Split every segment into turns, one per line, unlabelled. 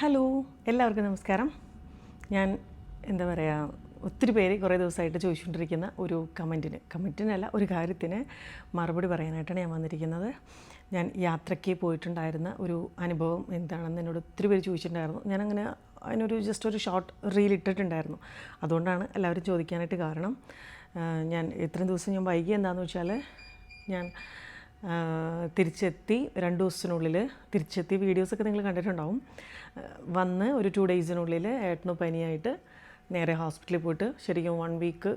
Hello, എല്ലാവർക്കും നമസ്കാരം. ഞാൻ എന്താ പറയുക, ഒത്തിരി പേര് കുറേ ദിവസമായിട്ട് ചോദിച്ചുകൊണ്ടിരിക്കുന്ന ഒരു കമൻറ്റിനല്ല ഒരു കാര്യത്തിന് മറുപടി പറയാനായിട്ടാണ് ഞാൻ വന്നിരിക്കുന്നത്. ഞാൻ യാത്രയ്ക്ക് പോയിട്ടുണ്ടായിരുന്ന ഒരു അനുഭവം എന്താണെന്ന് എന്നോട് ഒത്തിരി പേര് ചോദിച്ചിട്ടുണ്ടായിരുന്നു. ഞാനങ്ങനെ അതിനൊരു ജസ്റ്റ് ഒരു ഷോർട്ട് റീൽ ഇട്ടിട്ടുണ്ടായിരുന്നു. അതുകൊണ്ടാണ് എല്ലാവരും ചോദിക്കാനായിട്ട് കാരണം. ഞാൻ ഇത്രയും ദിവസം ഞാൻ വൈകി എന്താണെന്ന് വെച്ചാൽ, ഞാൻ തിരിച്ചെത്തി 2 ദിവസത്തിനുള്ളിൽ തിരിച്ചെത്തി. വീഡിയോസൊക്കെ നിങ്ങൾ കണ്ടിട്ടുണ്ടാവും. വന്ന് ഒരു 2 ഡേയ്സിനുള്ളിൽ ഏട്ടന് പനിയായിട്ട് നേരെ ഹോസ്പിറ്റലിൽ പോയിട്ട് ശരിക്കും 1 വീക്ക്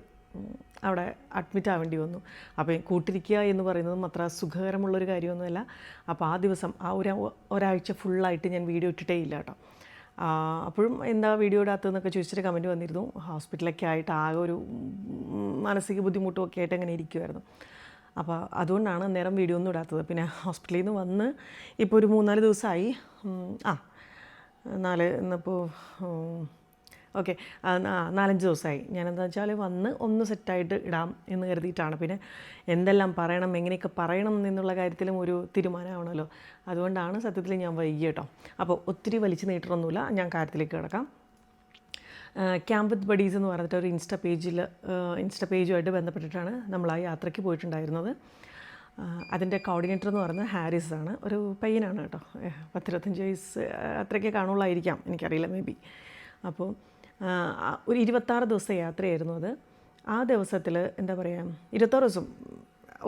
അവിടെ അഡ്മിറ്റ് ആവേണ്ടി വന്നു. അപ്പോൾ കൂട്ടിരിക്കുക എന്ന് പറയുന്നതും അത്ര സുഖകരമുള്ളൊരു കാര്യമൊന്നുമല്ല. അപ്പോൾ ആ ദിവസം ഒരാഴ്ച ഫുള്ളായിട്ട് ഞാൻ വീഡിയോ ഇട്ടിട്ടേ ഇല്ല കേട്ടോ. അപ്പോഴും എന്താ വീഡിയോ ഇടാത്തതെന്നൊക്കെ ചോദിച്ചിട്ട് കമൻറ്റ് വന്നിരുന്നു. ഹോസ്പിറ്റലൊക്കെ ആയിട്ട് ആകെ ഒരു മാനസിക ബുദ്ധിമുട്ടും ഒക്കെ ആയിട്ട് അങ്ങനെ ഇരിക്കുമായിരുന്നു. അപ്പോൾ അതുകൊണ്ടാണ് നേരം വീഡിയോ ഒന്നും ഇടാത്തത്. പിന്നെ ഹോസ്പിറ്റലിൽ നിന്ന് വന്ന് ഇപ്പോൾ ഒരു 3-4 ദിവസമായി. ഇന്നിപ്പോൾ ഓക്കെ 4-5 ദിവസമായി. ഞാനെന്താ വെച്ചാൽ വന്ന് ഒന്ന് സെറ്റായിട്ട് ഇടാം എന്ന് കരുതിയിട്ടാണ്. പിന്നെ എന്തെല്ലാം പറയണം, എങ്ങനെയൊക്കെ പറയണം എന്നുള്ള കാര്യത്തിലും ഒരു തീരുമാനമാണല്ലോ. അതുകൊണ്ടാണ് സത്യത്തിൽ ഞാൻ വൈകി കേട്ടോ. അപ്പോൾ ഒത്തിരി വലിച്ചു നീട്ടറൊന്നുമില്ല, ഞാൻ കാര്യത്തിലേക്ക് കിടക്കാം. ക്യാമ്പ് വിത്ത് ബഡീസ് എന്ന് പറഞ്ഞിട്ട് ഒരു ഇൻസ്റ്റ പേജുമായിട്ട് ബന്ധപ്പെട്ടിട്ടാണ് നമ്മൾ ആ യാത്രയ്ക്ക് പോയിട്ടുണ്ടായിരുന്നത്. അതിൻ്റെ കോർഡിനേറ്റർ എന്ന് പറയുന്നത് ഹാരിസ് ആണ്. ഒരു പയ്യനാണ് കേട്ടോ. 10-25 വയസ്സ് അത്രയൊക്കെ കാണുള്ളായിരിക്കാം, എനിക്കറിയില്ല, മേ ബി. അപ്പോൾ ഒരു 26 ദിവസത്തെ യാത്രയായിരുന്നു അത്. ആ ദിവസത്തിൽ എന്താ പറയുക, 26 ദിവസം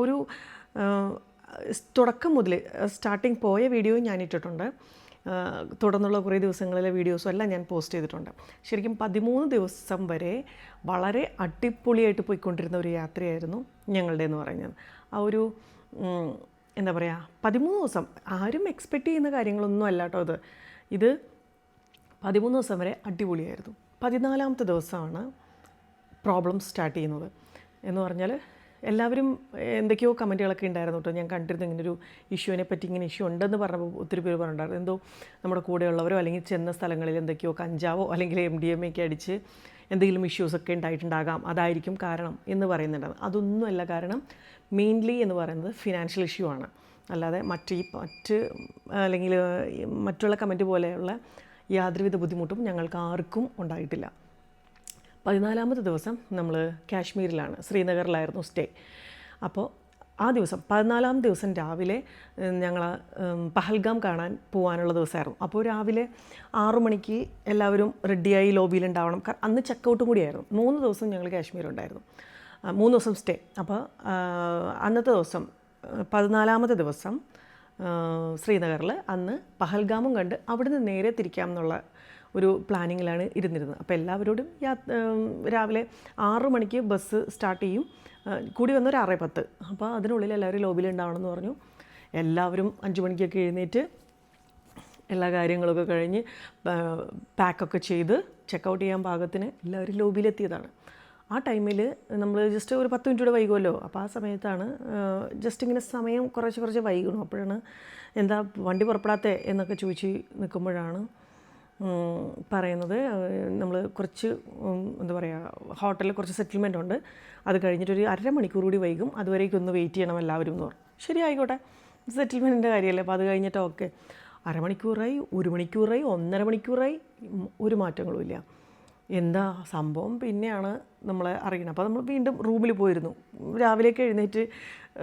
ഒരു തുടക്കം മുതൽ സ്റ്റാർട്ടിങ് പോയ വീഡിയോയും ഞാൻ ഇട്ടിട്ടുണ്ട്. തുടർന്നുള്ള കുറേ ദിവസങ്ങളിലെ വീഡിയോസും എല്ലാം ഞാൻ പോസ്റ്റ് ചെയ്തിട്ടുണ്ട്. ശരിക്കും 13 ദിവസം വരെ വളരെ അടിപൊളിയായിട്ട് പോയിക്കൊണ്ടിരുന്ന ഒരു യാത്രയായിരുന്നു ഞങ്ങളുടെ എന്ന് പറയുന്നത്. ആ ഒരു എന്താ പറയുക, 13 ദിവസം ആരും എക്സ്പെക്റ്റ് ചെയ്യുന്ന കാര്യങ്ങളൊന്നും അല്ല കേട്ടോ. ഇത് 13 ദിവസം വരെ അടിപൊളിയായിരുന്നു. 14ാമത്തെ ദിവസമാണ് പ്രോബ്ലം സ്റ്റാർട്ട് ചെയ്യുന്നത്. എന്ന് പറഞ്ഞാൽ എല്ലാവരും എന്തൊക്കെയോ കമൻറ്റുകളൊക്കെ ഉണ്ടായിരുന്നു കേട്ടോ. ഞാൻ കണ്ടിരുന്നു ഇങ്ങനൊരു ഇഷ്യൂവിനെ പറ്റി, ഇങ്ങനെ ഇഷ്യൂ ഉണ്ടെന്ന് പറഞ്ഞപ്പോൾ ഒത്തിരി പേര് പറഞ്ഞിട്ടുണ്ടായിരുന്നു. എന്തോ നമ്മുടെ കൂടെയുള്ളവരോ അല്ലെങ്കിൽ ചെന്ന സ്ഥലങ്ങളിൽ എന്തൊക്കെയോ കഞ്ചാവോ അല്ലെങ്കിൽ MDMA ഒക്കെ അടിച്ച് എന്തെങ്കിലും ഇഷ്യൂസൊക്കെ ഉണ്ടായിട്ടുണ്ടാകാം, അതായിരിക്കും കാരണം എന്ന് പറയുന്നുണ്ടായിരുന്നു. അതൊന്നുമല്ല കാരണം. മെയിൻലി എന്ന് പറയുന്നത് ഫിനാൻഷ്യൽ ഇഷ്യൂ ആണ്. അല്ലാതെ മറ്റ് അല്ലെങ്കിൽ മറ്റുള്ള കമൻറ്റ് പോലെയുള്ള യാതൊരുവിധ ബുദ്ധിമുട്ടും ഞങ്ങൾക്ക് ആർക്കും ഉണ്ടായിട്ടില്ല. 14ാമത്തെ ദിവസം നമ്മൾ കാശ്മീരിലാണ്, ശ്രീനഗറിലായിരുന്നു സ്റ്റേ. അപ്പോൾ ആ ദിവസം 14ാം ദിവസം രാവിലെ ഞങ്ങൾ പഹൽഗാം കാണാൻ പോകാനുള്ള ദിവസമായിരുന്നു. അപ്പോൾ രാവിലെ 6 മണിക്ക് എല്ലാവരും റെഡിയായി ലോബിയിലുണ്ടാവണം. അന്ന് ചെക്കൗട്ടും കൂടിയായിരുന്നു. 3 ദിവസം ഞങ്ങൾ കാശ്മീരുണ്ടായിരുന്നു, 3 ദിവസം സ്റ്റേ. അപ്പോൾ അന്നത്തെ ദിവസം 14ാമത്തെ ദിവസം ശ്രീനഗറിൽ അന്ന് പഹൽഗാമും കണ്ട് അവിടുന്ന് നേരെ തിരിക്കാം എന്നുള്ള ഒരു പ്ലാനിങ്ങിലാണ് ഇരുന്നിരുന്നത്. അപ്പോൾ എല്ലാവരോടും രാവിലെ 6 മണിക്ക് ബസ് സ്റ്റാർട്ട് ചെയ്യും, കൂടി വന്നൊരു 6:10. അപ്പോൾ അതിനുള്ളിൽ എല്ലാവരും ലോബിയിൽ ഉണ്ടാവണമെന്ന് പറഞ്ഞു. എല്ലാവരും 5 മണിക്കൊക്കെ എഴുന്നേറ്റ് എല്ലാ കാര്യങ്ങളൊക്കെ കഴിഞ്ഞ് പാക്കൊക്കെ ചെയ്ത് ചെക്കൗട്ട് ചെയ്യാൻ പാകത്തിന് എല്ലാവരും ലോബിയിലെത്തിയതാണ്. ആ ടൈമിൽ നമ്മൾ ജസ്റ്റ് ഒരു 10 മിനിറ്റ് കൂടെ വൈകുമല്ലോ. അപ്പോൾ ആ സമയത്താണ് ജസ്റ്റ് ഇങ്ങനെ സമയം കുറച്ച് വൈകണം. അപ്പോഴാണ് എന്താ വണ്ടി പുറപ്പെടാത്തേ എന്നൊക്കെ ചോദിച്ച് നിൽക്കുമ്പോഴാണ് പറയുന്നത്, നമ്മൾ കുറച്ച് എന്താ പറയുക, ഹോട്ടലിൽ കുറച്ച് സെറ്റിൽമെൻ്റ് ഉണ്ട്, അത് കഴിഞ്ഞിട്ടൊരു 1/2 മണിക്കൂർ കൂടി വൈകും, അതുവരേക്കും ഒന്ന് വെയിറ്റ് ചെയ്യണം എല്ലാവരും എന്ന് പറഞ്ഞു. ശരി, ആയിക്കോട്ടെ, സെറ്റിൽമെൻറ്റിൻ്റെ കാര്യമല്ലേ. അപ്പോൾ അത് കഴിഞ്ഞിട്ട് ഓക്കെ. 1/2 മണിക്കൂറായി, 1 മണിക്കൂറായി, 1.5 മണിക്കൂറായി, ഒരു മാറ്റങ്ങളും ഇല്ല. എന്താ സംഭവം പിന്നെയാണ് നമ്മൾ അറിയണം. അപ്പോൾ നമ്മൾ വീണ്ടും റൂമിൽ പോയിരുന്നു. രാവിലേക്ക് എഴുന്നേറ്റ്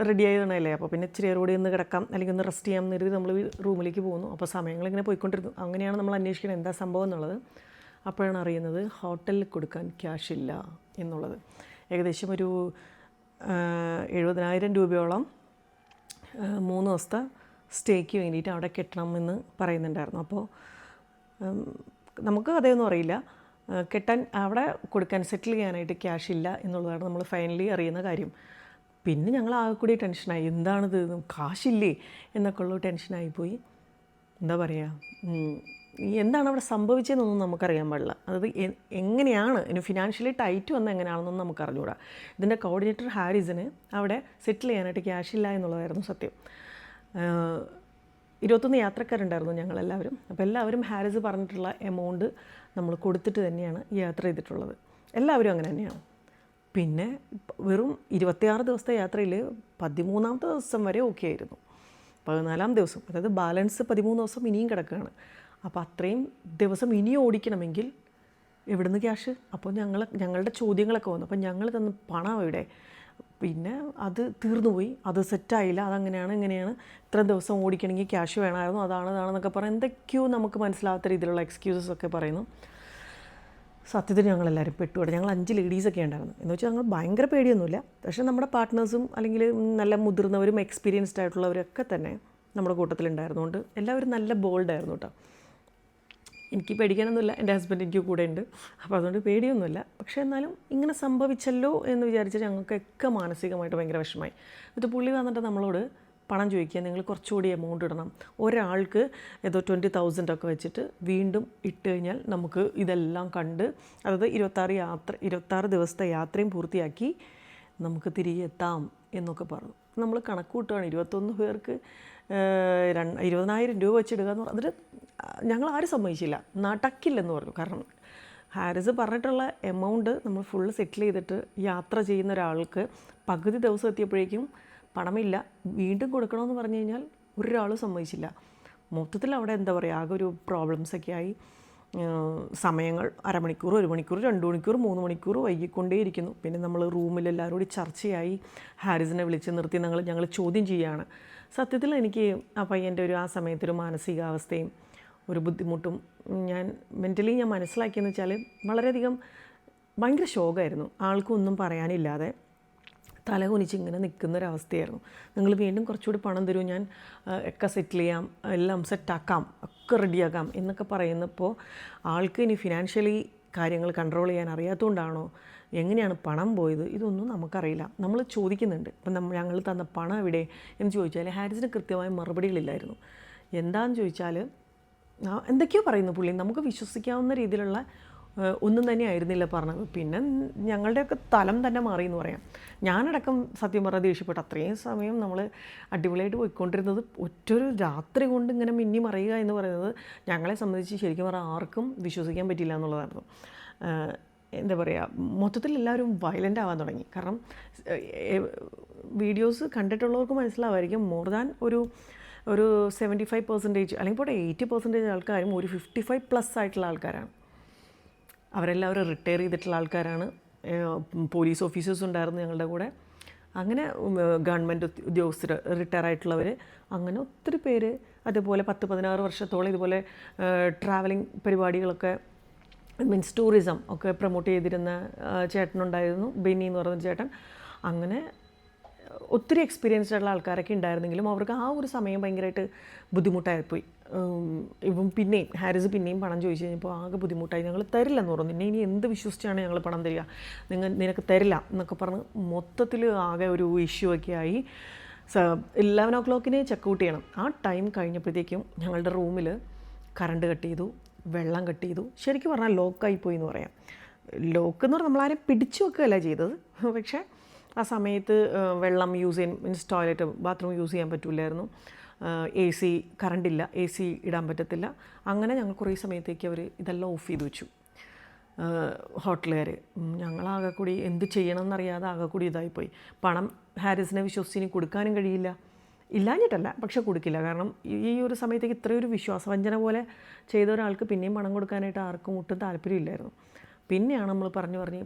റെഡി ആയതാണല്ലേ. അപ്പോൾ പിന്നെ ഇച്ചിരി റോഡിൽ നിന്ന് കിടക്കാം അല്ലെങ്കിൽ ഒന്ന് റെസ്റ്റ് ചെയ്യാൻ കരുതി നമ്മൾ റൂമിലേക്ക് പോകുന്നു. അപ്പോൾ സമയങ്ങളിങ്ങനെ പോയിക്കൊണ്ടിരുന്നു. അങ്ങനെയാണ് നമ്മൾ അന്വേഷിക്കുന്നത് എന്താ സംഭവം എന്നുള്ളത്. അപ്പോഴാണ് അറിയുന്നത് ഹോട്ടലിൽ കൊടുക്കാൻ ക്യാഷ് ഇല്ല എന്നുള്ളത്. ഏകദേശം ഒരു 70,000 രൂപയോളം 3 ദിവസത്തെ സ്റ്റേക്ക് വേണ്ടിയിട്ട് അവിടെ കെട്ടണമെന്ന് പറയുന്നുണ്ടായിരുന്നു. അപ്പോൾ നമുക്ക് അതൊന്നും അറിയില്ല. കെട്ടാൻ അവിടെ കൊടുക്കാൻ സെറ്റിൽ ചെയ്യാനായിട്ട് ക്യാഷ് ഇല്ല എന്നുള്ളതാണ് നമ്മൾ ഫൈനലി അറിയുന്ന കാര്യം. പിന്നെ ഞങ്ങൾ ആകെ കൂടി ടെൻഷനായി, എന്താണിത്, കാശില്ലേ എന്നൊക്കെ ഉള്ള ടെൻഷനായിപ്പോയി. എന്താ പറയുക, എന്താണ് അവിടെ സംഭവിച്ചതെന്നൊന്നും നമുക്കറിയാൻ പാടില്ല. അതായത് എങ്ങനെയാണ് ഇനി ഫിനാൻഷ്യലി ടൈറ്റ് വന്ന എങ്ങനെയാണെന്നൊന്നും നമുക്ക് അറിഞ്ഞുകൂടാ. ഇതിൻ്റെ കോർഡിനേറ്റർ ഹാരിസിന് അവിടെ സെറ്റിൽ ചെയ്യാനായിട്ട് ക്യാഷ് ഇല്ല എന്നുള്ളതായിരുന്നു സത്യം. 21 യാത്രക്കാരുണ്ടായിരുന്നു ഞങ്ങളെല്ലാവരും. അപ്പോൾ എല്ലാവരും ഹാരിസ് പറഞ്ഞിട്ടുള്ള എമൗണ്ട് നമ്മൾ കൊടുത്തിട്ട് തന്നെയാണ് യാത്ര ചെയ്തിട്ടുള്ളത്. എല്ലാവരും അങ്ങനെ തന്നെയാണ്. പിന്നെ വെറും 26 ദിവസത്തെ യാത്രയിൽ 13ാമത്തെ ദിവസം വരെ ഓക്കെ ആയിരുന്നു. 14ാം ദിവസം, അതായത് ബാലൻസ് 13 ദിവസം ഇനിയും കിടക്കുകയാണ്. അപ്പോൾ അത്രയും ദിവസം ഇനി ഓടിക്കണമെങ്കിൽ എവിടുന്ന് ക്യാഷ്? അപ്പോൾ ഞങ്ങളുടെ ചോദ്യങ്ങളൊക്കെ വന്നു. അപ്പോൾ ഞങ്ങൾ തന്ന പണം എവിടെ? പിന്നെ അത് തീർന്നുപോയി, അത് സെറ്റായില്ല, അതങ്ങനെയാണ് ഇങ്ങനെയാണ്, ഇത്ര ദിവസം ഓടിക്കണമെങ്കിൽ ക്യാഷ് വേണമായിരുന്നു, അതാണെന്നൊക്കെ പറഞ്ഞ് എന്തൊക്കെയോ നമുക്ക് മനസ്സിലാവാത്ത രീതിയിലുള്ള എക്സ്ക്യൂസസ് ഒക്കെ പറയുന്നു. സത്യത്തിൽ ഞങ്ങളെല്ലാവരും പെട്ടുപോയി. ഞങ്ങൾ 5 ലേഡീസൊക്കെ ഉണ്ടായിരുന്നു. എന്ന് വെച്ചാൽ ഞങ്ങൾ ഭയങ്കര പേടിയൊന്നുമില്ല. പക്ഷേ നമ്മുടെ പാർട്ട്നേഴ്സും അല്ലെങ്കിൽ നല്ല മുതിർന്നവരും എക്സ്പീരിയൻസ്ഡ് ആയിട്ടുള്ളവരൊക്കെ തന്നെ നമ്മുടെ കൂട്ടത്തിലുണ്ടായിരുന്നുകൊണ്ട് എല്ലാവരും നല്ല ബോൾഡായിരുന്നു കേട്ടോ. എനിക്ക് പേടിക്കാനൊന്നുമില്ല, എൻ്റെ ഹസ്ബൻഡ് എനിക്ക് കൂടെ ഉണ്ട്, അപ്പോൾ അതുകൊണ്ട് പേടിയൊന്നുമില്ല. പക്ഷേ എന്നാലും ഇങ്ങനെ സംഭവിച്ചല്ലോ എന്ന് വിചാരിച്ചിട്ട് ഞങ്ങൾക്കൊക്കെ മാനസികമായിട്ട് ഭയങ്കര വിഷമമായി. എന്നിട്ട് പുള്ളി വന്നിട്ട് നമ്മളോട് പണം ചോദിക്കുക, നിങ്ങൾ കുറച്ചുകൂടി എമൗണ്ട് ഇടണം, ഒരാൾക്ക് ഏതോ 20,000 ഒക്കെ വെച്ചിട്ട് വീണ്ടും ഇട്ട് കഴിഞ്ഞാൽ നമുക്ക് ഇതെല്ലാം കണ്ട്, അതായത് 26 ദിവസത്തെ യാത്രയും പൂർത്തിയാക്കി നമുക്ക് തിരികെ എത്താം എന്നൊക്കെ പറഞ്ഞു. നമ്മൾ കണക്ക് കൂട്ടുകയാണ്, 21 പേർക്ക് 20,000 രൂപ വെച്ചിടുക എന്ന് പറഞ്ഞിട്ട് ഞങ്ങൾ ആരും സമ്മതിച്ചില്ല, നടക്കില്ലെന്ന് പറഞ്ഞു. കാരണം ഹാരിസ് പറഞ്ഞിട്ടുള്ള എമൗണ്ട് നമ്മൾ ഫുള്ള് സെറ്റിൽ ചെയ്തിട്ട് യാത്ര ചെയ്യുന്ന ഒരാൾക്ക് പകുതി ദിവസം എത്തിയപ്പോഴേക്കും പണമില്ല, വീണ്ടും കൊടുക്കണമെന്ന് പറഞ്ഞു കഴിഞ്ഞാൽ ഒരാളും സമ്മതിച്ചില്ല. മൊത്തത്തിൽ അവിടെ എന്താ പറയുക, ആകെ ഒരു പ്രോബ്ലംസൊക്കെ ആയി. സമയങ്ങൾ 1/2 മണിക്കൂർ, 1 മണിക്കൂർ, 2 മണിക്കൂർ, 3 മണിക്കൂർ വൈകിക്കൊണ്ടേയിരിക്കുന്നു. പിന്നെ നമ്മൾ റൂമിൽ എല്ലാവരും കൂടി ചർച്ചയായി. ഹാരിസിനെ വിളിച്ച് നിർത്തി ഞങ്ങൾ ചോദ്യം ചെയ്യുകയാണ്. സത്യത്തിൽ എനിക്ക് ആ പയ്യൻ്റെ ആ സമയത്തൊരു മാനസികാവസ്ഥയും ഒരു ബുദ്ധിമുട്ടും ഞാൻ മനസ്സിലാക്കിയെന്ന് വെച്ചാൽ വളരെയധികം ഭയങ്കര ശോകമായിരുന്നു. ആൾക്കൊന്നും പറയാനില്ലാതെ തലകുനിച്ച് ഇങ്ങനെ നിൽക്കുന്നൊരവസ്ഥയായിരുന്നു. നിങ്ങൾ വീണ്ടും കുറച്ചുകൂടി പണം തരൂ, ഞാൻ ഒക്കെ സെറ്റിൽ ചെയ്യാം, എല്ലാം സെറ്റാക്കാം, ഒക്കെ റെഡിയാക്കാം എന്നൊക്കെ പറയുന്നപ്പോൾ ആൾക്ക് ഇനി ഫിനാൻഷ്യലി കാര്യങ്ങൾ കൺട്രോൾ ചെയ്യാൻ അറിയാത്തതുകൊണ്ടാണോ, എങ്ങനെയാണ് പണം പോയത്, ഇതൊന്നും നമുക്കറിയില്ല. നമ്മൾ ചോദിക്കുന്നുണ്ട്, ഇപ്പം ഞങ്ങൾ തന്ന പണം എവിടെ എന്ന് ചോദിച്ചാൽ ഹാരിസിന് കൃത്യമായ മറുപടികളില്ലായിരുന്നു. എന്താണെന്ന് ചോദിച്ചാൽ എന്തൊക്കെയോ പറയുന്നു പുള്ളി, നമുക്ക് വിശ്വസിക്കാവുന്ന രീതിയിലുള്ള ഒന്നും തന്നെ ആയിരുന്നില്ല പറഞ്ഞത്. പിന്നെ ഞങ്ങളുടെയൊക്കെ തലം തന്നെ മാറി എന്ന് പറയാം. ഞാനടക്കം സത്യം പറഞ്ഞാൽ ദേഷ്യപ്പെട്ടു. അത്രയും സമയം നമ്മൾ അടിപൊളിയായിട്ട് പോയിക്കൊണ്ടിരുന്നത് ഒറ്റൊരു രാത്രി കൊണ്ട് ഇങ്ങനെ മിന്നി മറിയുക എന്ന് പറയുന്നത് ഞങ്ങളെ സംബന്ധിച്ച് ശരിക്കും പറഞ്ഞാൽ ആർക്കും വിശ്വസിക്കാൻ പറ്റില്ല എന്നുള്ളതായിരുന്നു. എന്താ പറയുക, മൊത്തത്തിൽ എല്ലാവരും വയലൻ്റ് ആവാൻ തുടങ്ങി. കാരണം വീഡിയോസ് കണ്ടിട്ടുള്ളവർക്ക് മനസ്സിലാവുമായിരിക്കും, മോർ ദാൻ ഒരു 75% അല്ലെങ്കിൽ ഇപ്പോൾ 80% ആൾക്കാരും ഒരു 55+ ആയിട്ടുള്ള ആൾക്കാരാണ്. അവരെല്ലാവരും റിട്ടയർ ചെയ്തിട്ടുള്ള ആൾക്കാരാണ്. പോലീസ് ഓഫീസേഴ്സ് ഉണ്ടായിരുന്നു ഞങ്ങളുടെ കൂടെ. അങ്ങനെ ഗവൺമെൻറ് ഉദ്യോഗസ്ഥർ റിട്ടയർ ആയിട്ടുള്ളവർ, അങ്ങനെ ഒത്തിരി പേര്. അതുപോലെ 10-16 വർഷത്തോളം ഇതുപോലെ ട്രാവലിംഗ് പരിപാടികളൊക്കെ, മീൻസ് ടൂറിസം ഒക്കെ പ്രൊമോട്ട് ചെയ്തിരുന്ന ചേട്ടനുണ്ടായിരുന്നു, ബെന്നി എന്ന് പറയുന്ന ചേട്ടൻ. അങ്ങനെ ഒത്തിരി എക്സ്പീരിയൻസ്ഡ് ആയിട്ടുള്ള ആൾക്കാരൊക്കെ ഉണ്ടായിരുന്നെങ്കിലും അവർക്ക് ആ ഒരു സമയം ഭയങ്കരമായിട്ട് ബുദ്ധിമുട്ടായിപ്പോയി. ഇപ്പം പിന്നെയും ഹാരിസ് പിന്നെയും പണം ചോദിച്ചു കഴിഞ്ഞപ്പോൾ ആകെ ബുദ്ധിമുട്ടായി. ഞങ്ങൾ തരില്ലെന്ന് പറഞ്ഞു. നിന്നെ ഇനി എന്ത് വിശ്വസിച്ചാണ് ഞങ്ങൾ പണം തരിക, നിനക്ക് തരില്ല എന്നൊക്കെ പറഞ്ഞ് മൊത്തത്തിൽ ആകെ ഒരു ഇഷ്യൂ ഒക്കെ ആയി. 11 o'clock ചെക്കൗട്ട് ചെയ്യണം. ആ ടൈം കഴിഞ്ഞപ്പോഴത്തേക്കും ഞങ്ങളുടെ റൂമിൽ കറണ്ട് കട്ട് ചെയ്തു, വെള്ളം കട്ട് ചെയ്തു. ശരിക്കും പറഞ്ഞാൽ ലോക്കായിപ്പോയി എന്ന് പറയാം. ലോക്ക് എന്ന് പറഞ്ഞാൽ നമ്മളാരും പിടിച്ചു വെക്കുകയല്ല ചെയ്തത്, പക്ഷേ ആ സമയത്ത് വെള്ളം യൂസ് ചെയ്യാൻ, മീൻസ് ടോയ്ലറ്റ് ബാത്റൂം യൂസ് ചെയ്യാൻ പറ്റില്ലായിരുന്നു. AC കറണ്ടില്ല, AC ഇടാൻ പറ്റത്തില്ല. അങ്ങനെ ഞങ്ങൾ കുറേ സമയത്തേക്ക് അവർ ഇതെല്ലാം ഓഫ് ചെയ്ത് വെച്ചു ഹോട്ടലുകാർ. ഞങ്ങളാകെ കൂടി എന്ത് ചെയ്യണമെന്നറിയാതെ ആകെ കൂടി ഇതായിപ്പോയി. പണം ഹാരിസിനെ വിശ്വസിച്ച് കൊടുക്കാനും കഴിയില്ല, ഇല്ലാഞ്ഞിട്ടല്ല, പക്ഷെ കൊടുക്കില്ല. കാരണം ഈ ഒരു സമയത്തേക്ക് ഇത്രയൊരു വിശ്വാസവഞ്ചന പോലെ ചെയ്ത ഒരാൾക്ക് പിന്നെയും പണം കൊടുക്കാനായിട്ട് ആർക്കും ഒട്ടും താല്പര്യമില്ലായിരുന്നു. പിന്നെയാണ് നമ്മൾ പറഞ്ഞ്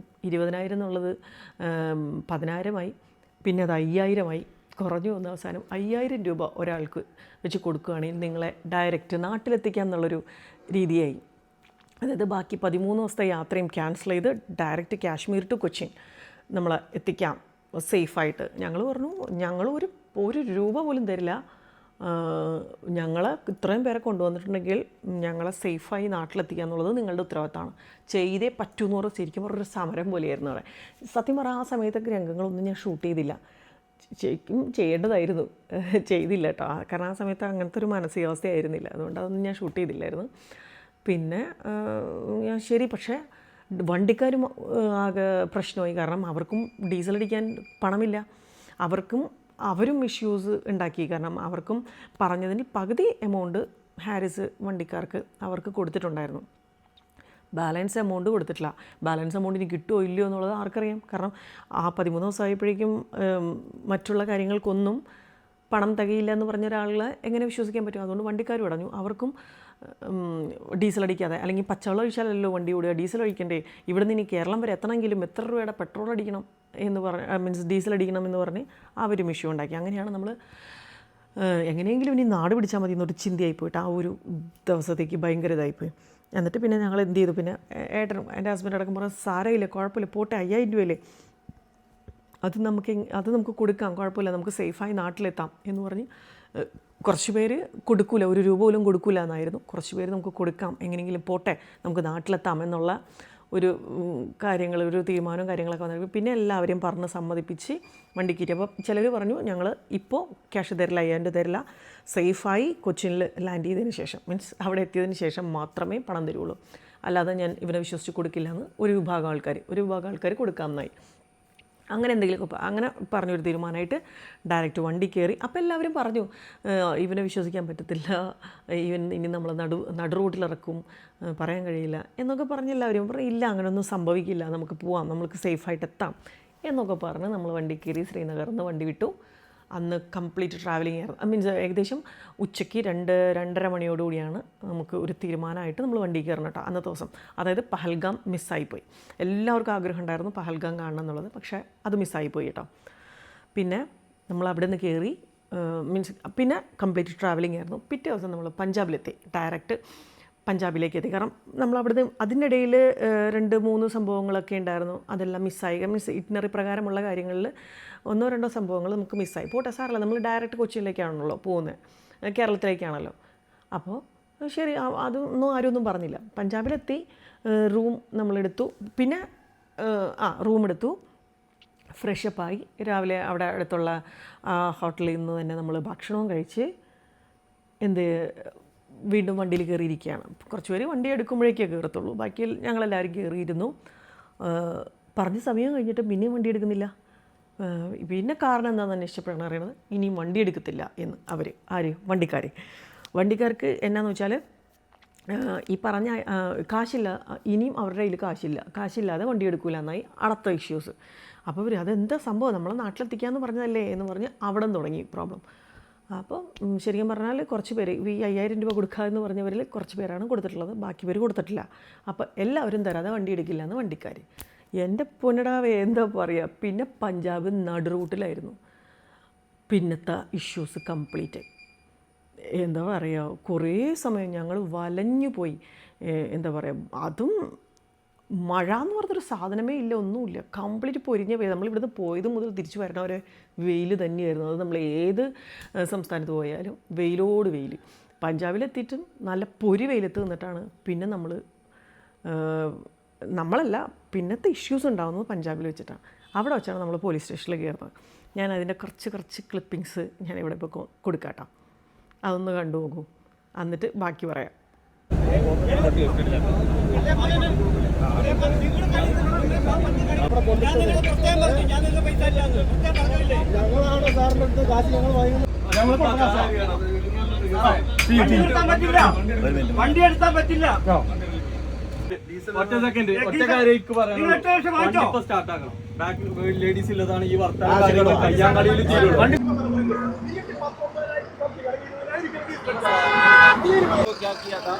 20,000 എന്നുള്ളത് 10,000 പിന്നെ അത് 5,000 കുറഞ്ഞു വന്ന അവസാനം 5,000 രൂപ ഒരാൾക്ക് വെച്ച് കൊടുക്കുകയാണെങ്കിൽ നിങ്ങളെ ഡയറക്റ്റ് നാട്ടിലെത്തിക്കാം എന്നുള്ളൊരു രീതിയായി. അതായത് ബാക്കി 13 ദിവസത്തെ യാത്രയും ക്യാൻസൽ ചെയ്ത് ഡയറക്റ്റ് കാശ്മീർ ടു കൊച്ചിൻ നമ്മളെ എത്തിക്കാം സേഫായിട്ട്. ഞങ്ങൾ പറഞ്ഞു, ഞങ്ങൾ ഒരു രൂപ പോലും തരില്ല, ഞങ്ങൾ ഇത്രയും പേരെ കൊണ്ടുവന്നിട്ടുണ്ടെങ്കിൽ ഞങ്ങളെ സേഫായി നാട്ടിലെത്തിക്കുക എന്നുള്ളത് നിങ്ങളുടെ ഉത്തരവാദിത്തമാണ്, ചെയ്തേ പറ്റൂ എന്ന് പറഞ്ഞാൽ ശരിക്കും പറഞ്ഞൊരു സമരം പോലെയായിരുന്നു അവിടെ. സത്യം പറഞ്ഞാൽ ആ സമയത്തൊക്കെ രംഗങ്ങളൊന്നും ഞാൻ ഷൂട്ട് ചെയ്തില്ല. ശരിക്കും ചെയ്യേണ്ടതായിരുന്നു, ചെയ്തില്ല കേട്ടോ. കാരണം ആ സമയത്ത് അങ്ങനത്തെ ഒരു മാനസികാവസ്ഥയായിരുന്നില്ല, അതുകൊണ്ട് അതൊന്നും ഞാൻ ഷൂട്ട് ചെയ്തില്ലായിരുന്നു. പിന്നെ ശരി, പക്ഷേ വണ്ടിക്കാരും ആകെ പ്രശ്നമായി. കാരണം അവർക്കും ഡീസൽ അടിക്കാൻ പണമില്ല, അവരും ഇഷ്യൂസ് ഉണ്ടാക്കി. കാരണം അവർക്കും പറഞ്ഞതിന് പകുതി എമൗണ്ട് ഹാരിസ് വണ്ടിക്കാർക്ക് അവർക്ക് കൊടുത്തിട്ടുണ്ടായിരുന്നു, ബാലൻസ് എമൗണ്ട് കൊടുത്തിട്ടില്ല. ബാലൻസ് എമൗണ്ട് ഇനി കിട്ടുമോ ഇല്ലയോ എന്നുള്ളത് ആർക്കറിയാം. കാരണം ആ 13 ദിവസമായപ്പോഴേക്കും മറ്റുള്ള കാര്യങ്ങൾക്കൊന്നും പണം തികയില്ല എന്ന് പറഞ്ഞ ഒരാളെ എങ്ങനെ വിശ്വസിക്കാൻ പറ്റും? അതുകൊണ്ട് വണ്ടിക്കാർ അടഞ്ഞു. അവർക്കും ഡീസൽ അടിക്കാതെ, അല്ലെങ്കിൽ പച്ചവെള്ളം ഒഴിച്ചാലല്ലോ വണ്ടി ഓടുക, ഡീസൽ ഒഴിക്കണ്ടേ, ഇവിടെ നിന്ന് ഇനി കേരളം വരെ എത്തണമെങ്കിലും എത്ര രൂപയുടെ പെട്രോൾ അടിക്കണം എന്ന് മീൻസ് ഡീസൽ അടിക്കണം എന്ന് പറഞ്ഞ് അവരും ഇഷ്യൂ ഉണ്ടാക്കി. അങ്ങനെയാണ് നമ്മൾ എങ്ങനെയെങ്കിലും ഇനി നാട് പിടിച്ചാൽ മതി എന്നൊരു ചിന്തയായി പോയിട്ട് ആ ഒരു ദിവസത്തേക്ക് ഭയങ്കര ഇതായിപ്പോയി. എന്നിട്ട് പിന്നെ ഞങ്ങൾ എന്ത് ചെയ്തു, പിന്നെ ഏട്ടനും എൻ്റെ ഹസ്ബൻഡ് അടക്കം പറഞ്ഞാൽ സാരമില്ല, കുഴപ്പമില്ല, പോട്ടെ, 5000 രൂപയല്ലേ, അത് നമുക്ക് കൊടുക്കാം, കുഴപ്പമില്ല, നമുക്ക് സേഫായി നാട്ടിലെത്താം എന്ന് പറഞ്ഞ് കുറച്ച് പേര് കൊടുക്കൂല, 1 രൂപ പോലും കൊടുക്കൂല എന്നായിരുന്നു. കുറച്ച് പേര് നമുക്ക് കൊടുക്കാം, എങ്ങനെയെങ്കിലും പോട്ടെ, നമുക്ക് നാട്ടിലെത്താം എന്നുള്ള ഒരു ഒരു തീരുമാനവും കാര്യങ്ങളൊക്കെ വന്നു. പിന്നെ എല്ലാവരെയും പറഞ്ഞ് സമ്മതിപ്പിച്ച് വണ്ടി കയറ്റി. അപ്പോൾ ചിലർ പറഞ്ഞു ഞങ്ങൾ ഇപ്പോൾ ക്യാഷ് തരില്ല, 5000 തരില്ല, സേഫായി കൊച്ചിനിൽ ലാൻഡ് ചെയ്തതിന് ശേഷം, മീൻസ് അവിടെ എത്തിയതിന് ശേഷം മാത്രമേ പണം തരുള്ളൂ, അല്ലാതെ ഞാൻ ഇവനെ വിശ്വസിച്ച് കൊടുക്കില്ല എന്ന് ഒരു വിഭാഗം ആൾക്കാർ കൊടുക്കാമെന്നായി. അങ്ങനെ എന്തെങ്കിലുമൊക്കെ അങ്ങനെ പറഞ്ഞൊരു തീരുമാനമായിട്ട് ഡയറക്റ്റ് വണ്ടി കയറി. അപ്പോൾ എല്ലാവരും പറഞ്ഞു ഇവനെ വിശ്വസിക്കാൻ പറ്റത്തില്ല, ഇനി നമ്മൾ നടു റൂട്ടിലിറക്കും, പറയാൻ കഴിയില്ല എന്നൊക്കെ പറഞ്ഞ് എല്ലാവരും പറഞ്ഞു ഇല്ല, അങ്ങനെയൊന്നും സംഭവിക്കില്ല, നമുക്ക് പോവാം, നമുക്ക് സേഫായിട്ട് എത്താം എന്നൊക്കെ പറഞ്ഞ് നമ്മൾ വണ്ടി കയറി ശ്രീനഗറിൽ നിന്ന് വണ്ടി വിട്ടു. അന്ന് കംപ്ലീറ്റ് ട്രാവലിംഗ് ആയിരുന്നു. മീൻസ് ഏകദേശം ഉച്ചയ്ക്ക് 2-2:30 മണിയോടുകൂടിയാണ് നമുക്ക് ഒരു തീരുമാനമായിട്ട് നമ്മൾ വണ്ടി കയറണം കേട്ടോ അന്നത്തെ ദിവസം. അതായത് പഹൽഗാം മിസ്സായിപ്പോയി. എല്ലാവർക്കും ആഗ്രഹം ഉണ്ടായിരുന്നു പഹൽഗാം കാണണം എന്നുള്ളത്, പക്ഷേ അത് മിസ്സായിപ്പോയി കേട്ടോ. പിന്നെ നമ്മൾ അവിടെ നിന്ന് കയറി, മീൻസ് പിന്നെ കംപ്ലീറ്റ് ട്രാവലിംഗ് ആയിരുന്നു. പിറ്റേ ദിവസം നമ്മൾ പഞ്ചാബിലെത്തി, ഡയറക്റ്റ് പഞ്ചാബിലേക്ക് എത്തി. കാരണം നമ്മളവിടുന്ന് അതിനിടയിൽ 2-3 സംഭവങ്ങളൊക്കെ ഉണ്ടായിരുന്നു, അതെല്ലാം മിസ്സായി. മീൻസ് ഇറ്റിനറി പ്രകാരമുള്ള കാര്യങ്ങളിൽ 1-2 സംഭവങ്ങൾ നമുക്ക് മിസ്സായി. പോട്ടെ, സാറല്ല, നമ്മൾ ഡയറക്റ്റ് കൊച്ചിയിലേക്കാണല്ലോ പോകുന്നത്, കേരളത്തിലേക്കാണല്ലോ. അപ്പോൾ ശരി, അതൊന്നും ആരും പറഞ്ഞില്ല. പഞ്ചാബിലെത്തി, റൂം നമ്മളെടുത്തു. പിന്നെ റൂം എടുത്തു, ഫ്രഷപ്പായി, രാവിലെ അവിടെ അടുത്തുള്ള ഹോട്ടലിൽ നിന്ന് തന്നെ നമ്മൾ ഭക്ഷണവും കഴിച്ച് വീണ്ടും വണ്ടിയിൽ കയറിയിരിക്കുകയാണ്. കുറച്ച് പേര് വണ്ടി എടുക്കുമ്പോഴേക്കേ കയറത്തുള്ളൂ, ബാക്കി ഞങ്ങളെല്ലാവരും കയറിയിരുന്നു. പറഞ്ഞ സമയം കഴിഞ്ഞിട്ട് പിന്നെയും വണ്ടി എടുക്കുന്നില്ല. പിന്നെ കാരണം എന്താണെന്ന് അന്വേഷിച്ചപ്പോഴാണ് അറിയണത് ഇനിയും വണ്ടി എടുക്കത്തില്ല എന്ന്. വണ്ടിക്കാർക്ക് എന്നാന്ന് വെച്ചാൽ ഈ പറഞ്ഞ കാശില്ല, ഇനിയും അവരുടെ കയ്യിൽ കാശില്ലാതെ വണ്ടി എടുക്കില്ല എന്നായി അടുത്ത ഇഷ്യൂസ്. അപ്പോൾ അതെന്താ സംഭവം, നമ്മളെ നാട്ടിലെത്തിക്കാമെന്ന് പറഞ്ഞതല്ലേ എന്ന് പറഞ്ഞ് അവിടെ തുടങ്ങി പ്രോബ്ലം. അപ്പോൾ ശരിക്കും പറഞ്ഞാൽ കുറച്ച് പേര് ഈ 5000 രൂപ കൊടുക്കുക എന്ന് പറഞ്ഞവരിൽ കുറച്ച് പേരാണ് കൊടുത്തിട്ടുള്ളത്, ബാക്കി പേര് കൊടുത്തിട്ടില്ല. അപ്പോൾ എല്ലാവരും തരാതെ വണ്ടി എടുക്കില്ല എന്ന് വണ്ടിക്കാർ. എൻ്റെ പൊന്നടാവേ എന്താ പറയുക. പിന്നെ പഞ്ചാബ് നടു റൂട്ടിലായിരുന്നു പിന്നത്തെ ഇഷ്യൂസ് കംപ്ലീറ്റ്. എന്താ പറയുക, കുറേ സമയം ഞങ്ങൾ വലഞ്ഞു പോയി. എന്താ പറയുക, അതും മഴ എന്ന് പറഞ്ഞൊരു സാധനമേ ഇല്ല, ഒന്നുമില്ല, കംപ്ലീറ്റ് പൊരിഞ്ഞ വെയിൽ. നമ്മളിവിടുന്ന് പോയത് മുതൽ തിരിച്ചു വരണ ഒരു വെയിൽ തന്നെയായിരുന്നു. അത് നമ്മൾ ഏത് സംസ്ഥാനത്ത് പോയാലും വെയിലോട് വെയിൽ. പഞ്ചാബിലെത്തിയിട്ടും നല്ല പൊരി വെയിലത്ത് നിന്നിട്ടാണ് പിന്നെ നമ്മളല്ല പിന്നത്തെ ഇഷ്യൂസ് ഉണ്ടാകുന്നത് പഞ്ചാബിൽ വെച്ചിട്ടാണ്. അവിടെ വെച്ചാണ് നമ്മൾ പോലീസ് സ്റ്റേഷനിൽ കയറുന്നത്. ഞാൻ അതിൻ്റെ കുറച്ച് ക്ലിപ്പിങ്സ് ഞാൻ ഇവിടെ ഇപ്പോൾ കൊടുക്കാം കേട്ടോ, അതൊന്ന് കണ്ടു നോക്കൂ, എന്നിട്ട് ബാക്കി പറയാം.
വണ്ടി എടുത്താൻ പറ്റില്ല. ഒറ്റ സെക്കൻഡ്, ഒറ്റ കാര്യം പറയാം, സ്റ്റാർട്ട് ആക്കണം. ബാക്ക് ലേഡീസ് ഇല്ലതാണ് ഈ വർത്തമാനം കയ്യാങ്കളിയിൽ തീരുള്ളൂ. क्या किया था,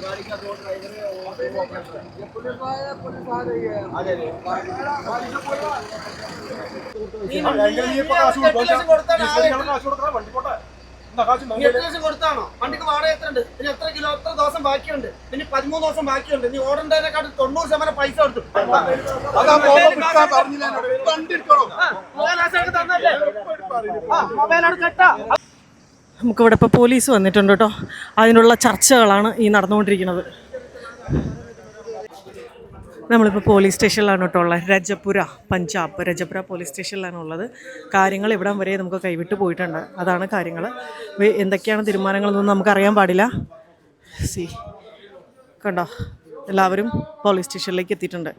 गाड़ी का दो ड्राइवर है, ये पुलिस आ रही है, आ जाइए ये കൊടുത്താണോ വണ്ടിക്ക് വാടക എത്ര ഉണ്ട്, പിന്നെ എത്ര കിലോ എത്ര ദിവസം ബാക്കിയുണ്ട്, പിന്നെ 13 ദിവസം ബാക്കിയുണ്ട്, നീ ഓടേണ്ടതിനെക്കാട്ടും 90% പൈസ കൊടുത്തു. മൊബൈലാണ് കെട്ടാ.
നമുക്കിവിടെ ഇപ്പോൾ പോലീസ് വന്നിട്ടുണ്ട് കേട്ടോ, അതിനുള്ള ചർച്ചകളാണ് ഈ നടന്നുകൊണ്ടിരിക്കുന്നത്. നമ്മളിപ്പോൾ പോലീസ് സ്റ്റേഷനിലാണ് കേട്ടോ ഉള്ളത്, രജപുര പോലീസ് സ്റ്റേഷനിലാണ് ഉള്ളത്. കാര്യങ്ങൾ ഇവിടം വരെ നമുക്ക് കൈവിട്ട് പോയിട്ടുണ്ട്, അതാണ് കാര്യങ്ങൾ. എന്തൊക്കെയാണ് തീരുമാനങ്ങളെന്നൊന്നും നമുക്കറിയാൻ പാടില്ല. കണ്ടോ, എല്ലാവരും പോലീസ് സ്റ്റേഷനിലേക്ക് എത്തിയിട്ടുണ്ട്.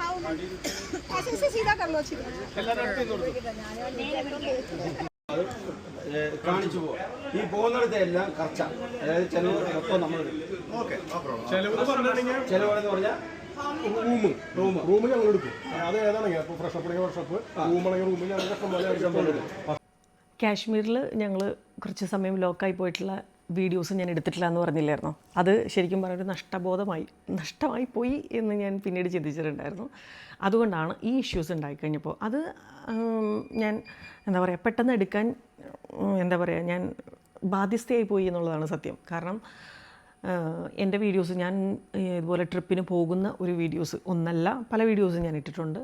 How ऐसे ऐसे सीधा कर लो अच्छी
കാണിച്ചു പോവാം. ഈ പോകുന്നിടത്തെ എല്ലാം കർച്ച, അതായത് ചെലവ് മൊത്തം നമ്മൾ ചെലവെന്ന് പറഞ്ഞാൽ
റൂം ഞങ്ങൾ എടുക്കും. അത് ഏതാണെങ്കിൽ ഇപ്പോൾ ഫ്രഷപ്പ് വർഷപ്പ് റൂമാണെങ്കിൽ റൂമിൽ ഞങ്ങൾ കഷ്ടം.
കാശ്മീരിൽ ഞങ്ങൾ കുറച്ച് സമയം ലോക്കായി പോയിട്ടുള്ള വീഡിയോസ് ഞാൻ എടുത്തിട്ടില്ല എന്ന് പറഞ്ഞില്ലായിരുന്നു. അത് ശരിക്കും പറഞ്ഞൊരു നഷ്ടമായി പോയി എന്ന് ഞാൻ പിന്നീട് ചിന്തിച്ചിട്ടുണ്ടായിരുന്നു. അതുകൊണ്ടാണ് ഈ ഇഷ്യൂസ് ഉണ്ടായിക്കഴിഞ്ഞപ്പോൾ അത് ഞാൻ എന്താ പറയുക പെട്ടെന്ന് എടുക്കാൻ ഞാൻ ബാധ്യസ്ഥയായി പോയി എന്നുള്ളതാണ് സത്യം. കാരണം എൻ്റെ വീഡിയോസ് ഞാൻ ഇതുപോലെ ട്രിപ്പിന് പോകുന്ന ഒരു വീഡിയോസ് ഒന്നല്ല പല വീഡിയോസും ഞാൻ ഇട്ടിട്ടുണ്ട്.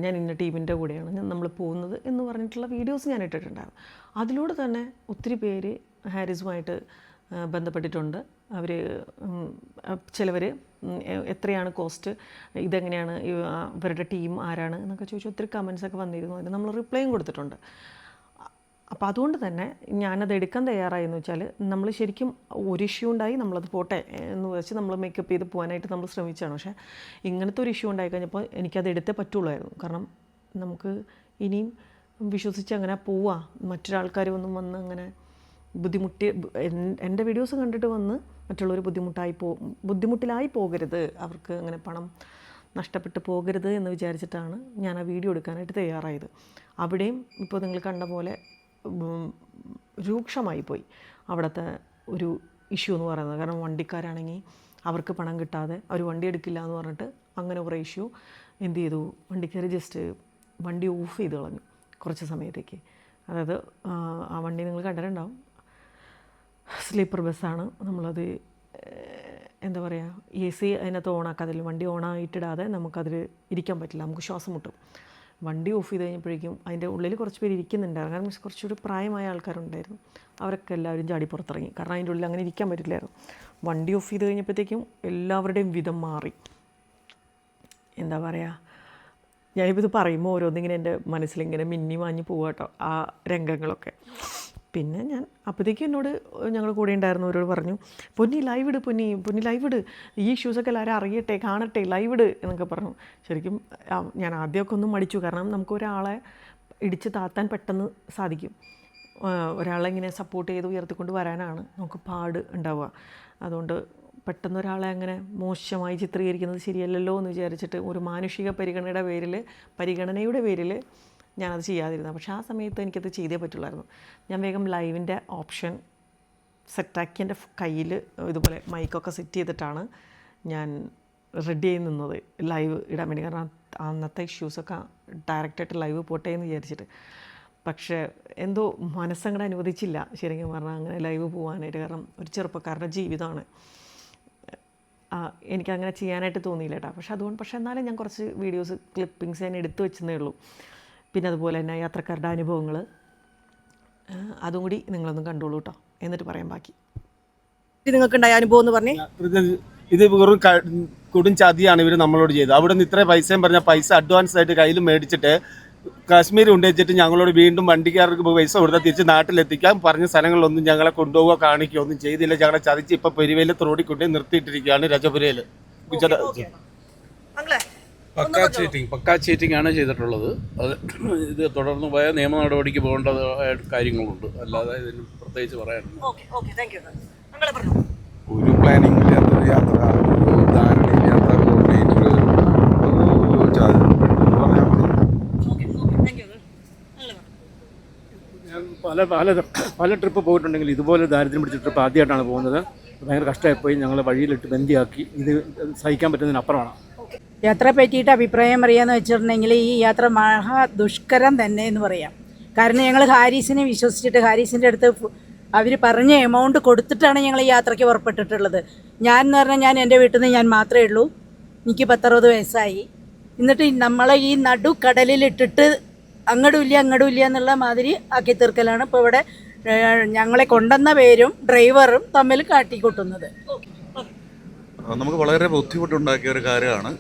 ഞാൻ ഇന്ന ടീമിൻ്റെ കൂടെയാണ് നമ്മൾ പോകുന്നത് എന്ന് പറഞ്ഞിട്ടുള്ള വീഡിയോസ് ഞാൻ ഇട്ടിട്ടുണ്ടായിരുന്നു. അതിലൂടെ തന്നെ ഒത്തിരി പേര് ഹാരിസുമായിട്ട് ബന്ധപ്പെട്ടിട്ടുണ്ട്. അവർ ചിലവർ എത്രയാണ് കോസ്റ്റ്, ഇതെങ്ങനെയാണ്, ഇവരുടെ ടീം ആരാണ് എന്നൊക്കെ ചോദിച്ചു ഒത്തിരി കമൻസൊക്കെ വന്നിരുന്നു. അതിന് നമ്മൾ റിപ്ലൈയും കൊടുത്തിട്ടുണ്ട്. അപ്പോൾ അതുകൊണ്ട് തന്നെ ഞാനത് എടുക്കാൻ തയ്യാറായെന്ന് വെച്ചാൽ നമ്മൾ ശരിക്കും ഒരു ഇഷ്യൂ ഉണ്ടായി നമ്മളത് പോട്ടെ എന്ന് വെച്ച് നമ്മൾ മേക്കപ്പ് ചെയ്ത് പോകാനായിട്ട് നമ്മൾ ശ്രമിച്ചാണ്. പക്ഷേ ഇങ്ങനത്തെ ഒരു ഇഷ്യൂ ഉണ്ടായി കഴിഞ്ഞപ്പോൾ എനിക്കത് എടുത്തേ പറ്റുള്ളായിരുന്നു. കാരണം നമുക്ക് ഇനിയും വിശ്വസിച്ച് അങ്ങനെ പോവാം, മറ്റൊരാൾക്കാർ ഒന്നും വന്ന് അങ്ങനെ എൻ്റെ വീഡിയോസ് കണ്ടിട്ട് വന്ന് മറ്റുള്ളവർ ബുദ്ധിമുട്ടിലായി പോകരുത്, അവർക്ക് അങ്ങനെ പണം നഷ്ടപ്പെട്ട് പോകരുത് എന്ന് വിചാരിച്ചിട്ടാണ് ഞാൻ ആ വീഡിയോ എടുക്കാനായിട്ട് തയ്യാറായത്. അവിടെയും ഇപ്പോൾ നിങ്ങൾ കണ്ട പോലെ രൂക്ഷമായി പോയി അവിടുത്തെ ഒരു ഇഷ്യൂ എന്ന് പറയുന്നത്. കാരണം വണ്ടിക്കാരാണെങ്കിൽ അവർക്ക് പണം കിട്ടാതെ അവർ വണ്ടി എടുക്കില്ല എന്ന് പറഞ്ഞിട്ട് അങ്ങനെ കുറേ ഇഷ്യൂ എന്ത് ചെയ്തു, വണ്ടിക്കാർ ജസ്റ്റ് വണ്ടി ഓഫ് ചെയ്ത് കളഞ്ഞു കുറച്ച് സമയത്തേക്ക്. അതായത് ആ വണ്ടി നിങ്ങൾ കണ്ടിട്ടുണ്ടാവും, സ്ലീപ്പർ ബസ്സാണ്. നമ്മളത് എന്താ പറയുക, AC അതിനകത്ത് ഓണാക്കാതില്ല, വണ്ടി ഓണായിട്ടിടാതെ നമുക്കതിൽ ഇരിക്കാൻ പറ്റില്ല, നമുക്ക് ശ്വാസം മുട്ടും. വണ്ടി ഓഫ് ചെയ്ത് കഴിഞ്ഞപ്പോഴേക്കും അതിൻ്റെ ഉള്ളിൽ കുറച്ച് പേര് ഇരിക്കുന്നുണ്ടായിരുന്നു. കാരണം കുറച്ചുകൂടി പ്രായമായ ആൾക്കാരുണ്ടായിരുന്നു. അവരൊക്കെ എല്ലാവരും ചാടി പുറത്തിറങ്ങി. കാരണം അതിൻ്റെ ഉള്ളിൽ അങ്ങനെ ഇരിക്കാൻ പറ്റില്ലായിരുന്നു. വണ്ടി ഓഫ് ചെയ്ത് കഴിഞ്ഞപ്പോഴത്തേക്കും എല്ലാവരുടെയും വിധം മാറി. എന്താ പറയുക, ഞാനിപ്പോൾ ഇത് പറയുമ്പോൾ ഓരോന്നിങ്ങനെ എൻ്റെ മനസ്സിലിങ്ങനെ മിന്നി മാഞ്ഞ് പോവുക കേട്ടോ ആ രംഗങ്ങളൊക്കെ. പിന്നെ ഞാൻ അപ്പോഴത്തേക്കും എന്നോട് ഞങ്ങൾ കൂടെ ഉണ്ടായിരുന്നവരോട് പറഞ്ഞു, പൊന്നി ലൈവ് ഇട്, പൊന്നി ലൈവ് ഇട്, ഈ ഇഷ്യൂസൊക്കെ എല്ലാവരും അറിയട്ടെ, കാണട്ടെ, ലൈവ് ഇട് എന്നൊക്കെ പറഞ്ഞു. ശരിക്കും ഞാൻ ആദ്യമൊക്കെ ഒന്നും മടിച്ചു. കാരണം നമുക്കൊരാളെ ഇടിച്ച് താത്താൻ പെട്ടെന്ന് സാധിക്കും, ഒരാളെ ഇങ്ങനെ സപ്പോർട്ട് ചെയ്ത് ഉയർത്തിക്കൊണ്ട് വരാനാണ് നമുക്ക് പാട് ഉണ്ടാവുക. അതുകൊണ്ട് പെട്ടെന്ന് ഒരാളെ അങ്ങനെ മോശമായി ചിത്രീകരിക്കുന്നത് ശരിയല്ലല്ലോ എന്ന് വിചാരിച്ചിട്ട് ഒരു മാനുഷിക പരിഗണനയുടെ പേരിൽ ഞാനത് ചെയ്യാതിരുന്നത്. പക്ഷേ ആ സമയത്ത് എനിക്കത് ചെയ്തേ പറ്റുള്ളായിരുന്നു. ഞാൻ വേഗം ലൈവിൻ്റെ ഓപ്ഷൻ സെറ്റാക്കി എൻ്റെ കയ്യിൽ ഇതുപോലെ മൈക്കൊക്കെ സെറ്റ് ചെയ്തിട്ടാണ് ഞാൻ റെഡി ആയി നിന്നത് ലൈവ് ഇടാൻ വേണ്ടി. കാരണം അന്നത്തെ ഇഷ്യൂസൊക്കെ ഡയറക്റ്റായിട്ട് ലൈവ് പോട്ടെ എന്ന് വിചാരിച്ചിട്ട്. പക്ഷേ എന്തോ മനസ്സങ്ങടെ അനുവദിച്ചില്ല ശരിക്കും പറഞ്ഞാൽ അങ്ങനെ ലൈവ് പോകാനായിട്ട്. കാരണം ഒരു ചെറുപ്പക്കാരുടെ ജീവിതമാണ്, എനിക്കങ്ങനെ ചെയ്യാനായിട്ട് തോന്നിയില്ല കേട്ടോ. പക്ഷേ എന്നാലും ഞാൻ കുറച്ച് വീഡിയോസ് ക്ലിപ്പിങ്സ് ഞാൻ എടുത്തു വെച്ചതേ ഉള്ളൂ. പിന്നെ അതുപോലെ തന്നെ യാത്രക്കാരുടെ അനുഭവങ്ങൾ അതും കൂടി നിങ്ങളൊന്ന് കണ്ടോളൂ കേട്ടോ, എന്നിട്ട് പറയാം ബാക്കി.
നിങ്ങൾക്കുണ്ടായ അനുഭവം എന്ന് പറഞ്ഞേ?
ഇത് വെറും കൊടും ചതിയാണ് ഇവർ നമ്മളോട് ചെയ്തത്. അവിടെ നിന്ന് ഇത്രയും പൈസയും പറഞ്ഞാൽ പൈസ അഡ്വാൻസ് ആയിട്ട് കയ്യിൽ മേടിച്ചിട്ട് കാശ്മീർ കൊണ്ടുവച്ചിട്ട് ഞങ്ങളോട് വീണ്ടും വണ്ടിക്കാർക്ക് പൈസ കൊടുത്താൽ തിരിച്ച് നാട്ടിലെത്തിക്കാൻ പറഞ്ഞ സ്ഥലങ്ങളിലൊന്നും ഞങ്ങളെ കൊണ്ടുപോകുക കാണിക്കുകയോ ഒന്നും ചെയ്തില്ല. ഞങ്ങളെ ചതിച്ച് ഇപ്പോൾ പെരുവേലത്ത് റോഡിൽ കൊണ്ടുപോയി നിർത്തിയിട്ടിരിക്കുകയാണ് രജപുരയിൽ.
പക്കാ ചീറ്റിംഗ് ആണ് ചെയ്തിട്ടുള്ളത്. അത് ഇത് തുടർന്ന് പോയ നിയമ നടപടിക്ക് പോകേണ്ടതായ കാര്യങ്ങളുണ്ട്, അല്ലാതെ ഇതിന് പ്രത്യേകിച്ച് പറയാനുണ്ട്.
ഒരു പ്ലാനിങ് ഇല്ലാത്തൊരു യാത്ര, ഒരു ധാരണയില്ലാത്ത കോർഡിനേറ്റർ പറയാൻ
ഞാൻ പല ട്രിപ്പ് പോയിട്ടുണ്ടെങ്കിൽ ഇതുപോലെ ദാരിദ്ര്യം പിടിച്ച ട്രിപ്പ് ആദ്യമായിട്ടാണ് പോകുന്നത്. ഭയങ്കര കഷ്ടമായിപ്പോയി. ഞങ്ങൾ വഴിയിലിട്ട് ബന്ദിയാക്കി. ഇത് സഹിക്കാൻ പറ്റുന്നതിനപ്പുറമാണ്.
യാത്രയെ പറ്റിയിട്ട് അഭിപ്രായം പറയാമെന്ന് വെച്ചിട്ടുണ്ടെങ്കിൽ ഈ യാത്ര മഹാ ദുഷ്കരം തന്നെ എന്ന് പറയാം. കാരണം ഞങ്ങൾ ഹാരിസിനെ വിശ്വസിച്ചിട്ട് ഹാരിസിൻ്റെ അടുത്ത് അവർ പറഞ്ഞ എമൗണ്ട് കൊടുത്തിട്ടാണ് ഞങ്ങൾ ഈ യാത്രയ്ക്ക് പുറപ്പെട്ടിട്ടുള്ളത്. ഞാൻ എന്ന് പറഞ്ഞാൽ ഞാൻ എൻ്റെ വീട്ടിൽ നിന്ന് ഞാൻ മാത്രമേ ഉള്ളൂ. എനിക്ക് 10-60 വയസ്സായി. എന്നിട്ട് നമ്മളെ ഈ നടുക്കടലിലിട്ടിട്ട് അങ്ങടും ഇല്ല എന്നുള്ള മാതിരി ആക്കി തീർക്കലാണ് ഇപ്പോൾ ഇവിടെ ഞങ്ങളെ കൊണ്ടുവന്ന പേരും ഡ്രൈവറും തമ്മിൽ കാട്ടിക്കൂട്ടുന്നത്.
നമുക്ക് വളരെ ബുദ്ധിമുട്ടുണ്ടാക്കിയ ഒരു കാര്യമാണ്.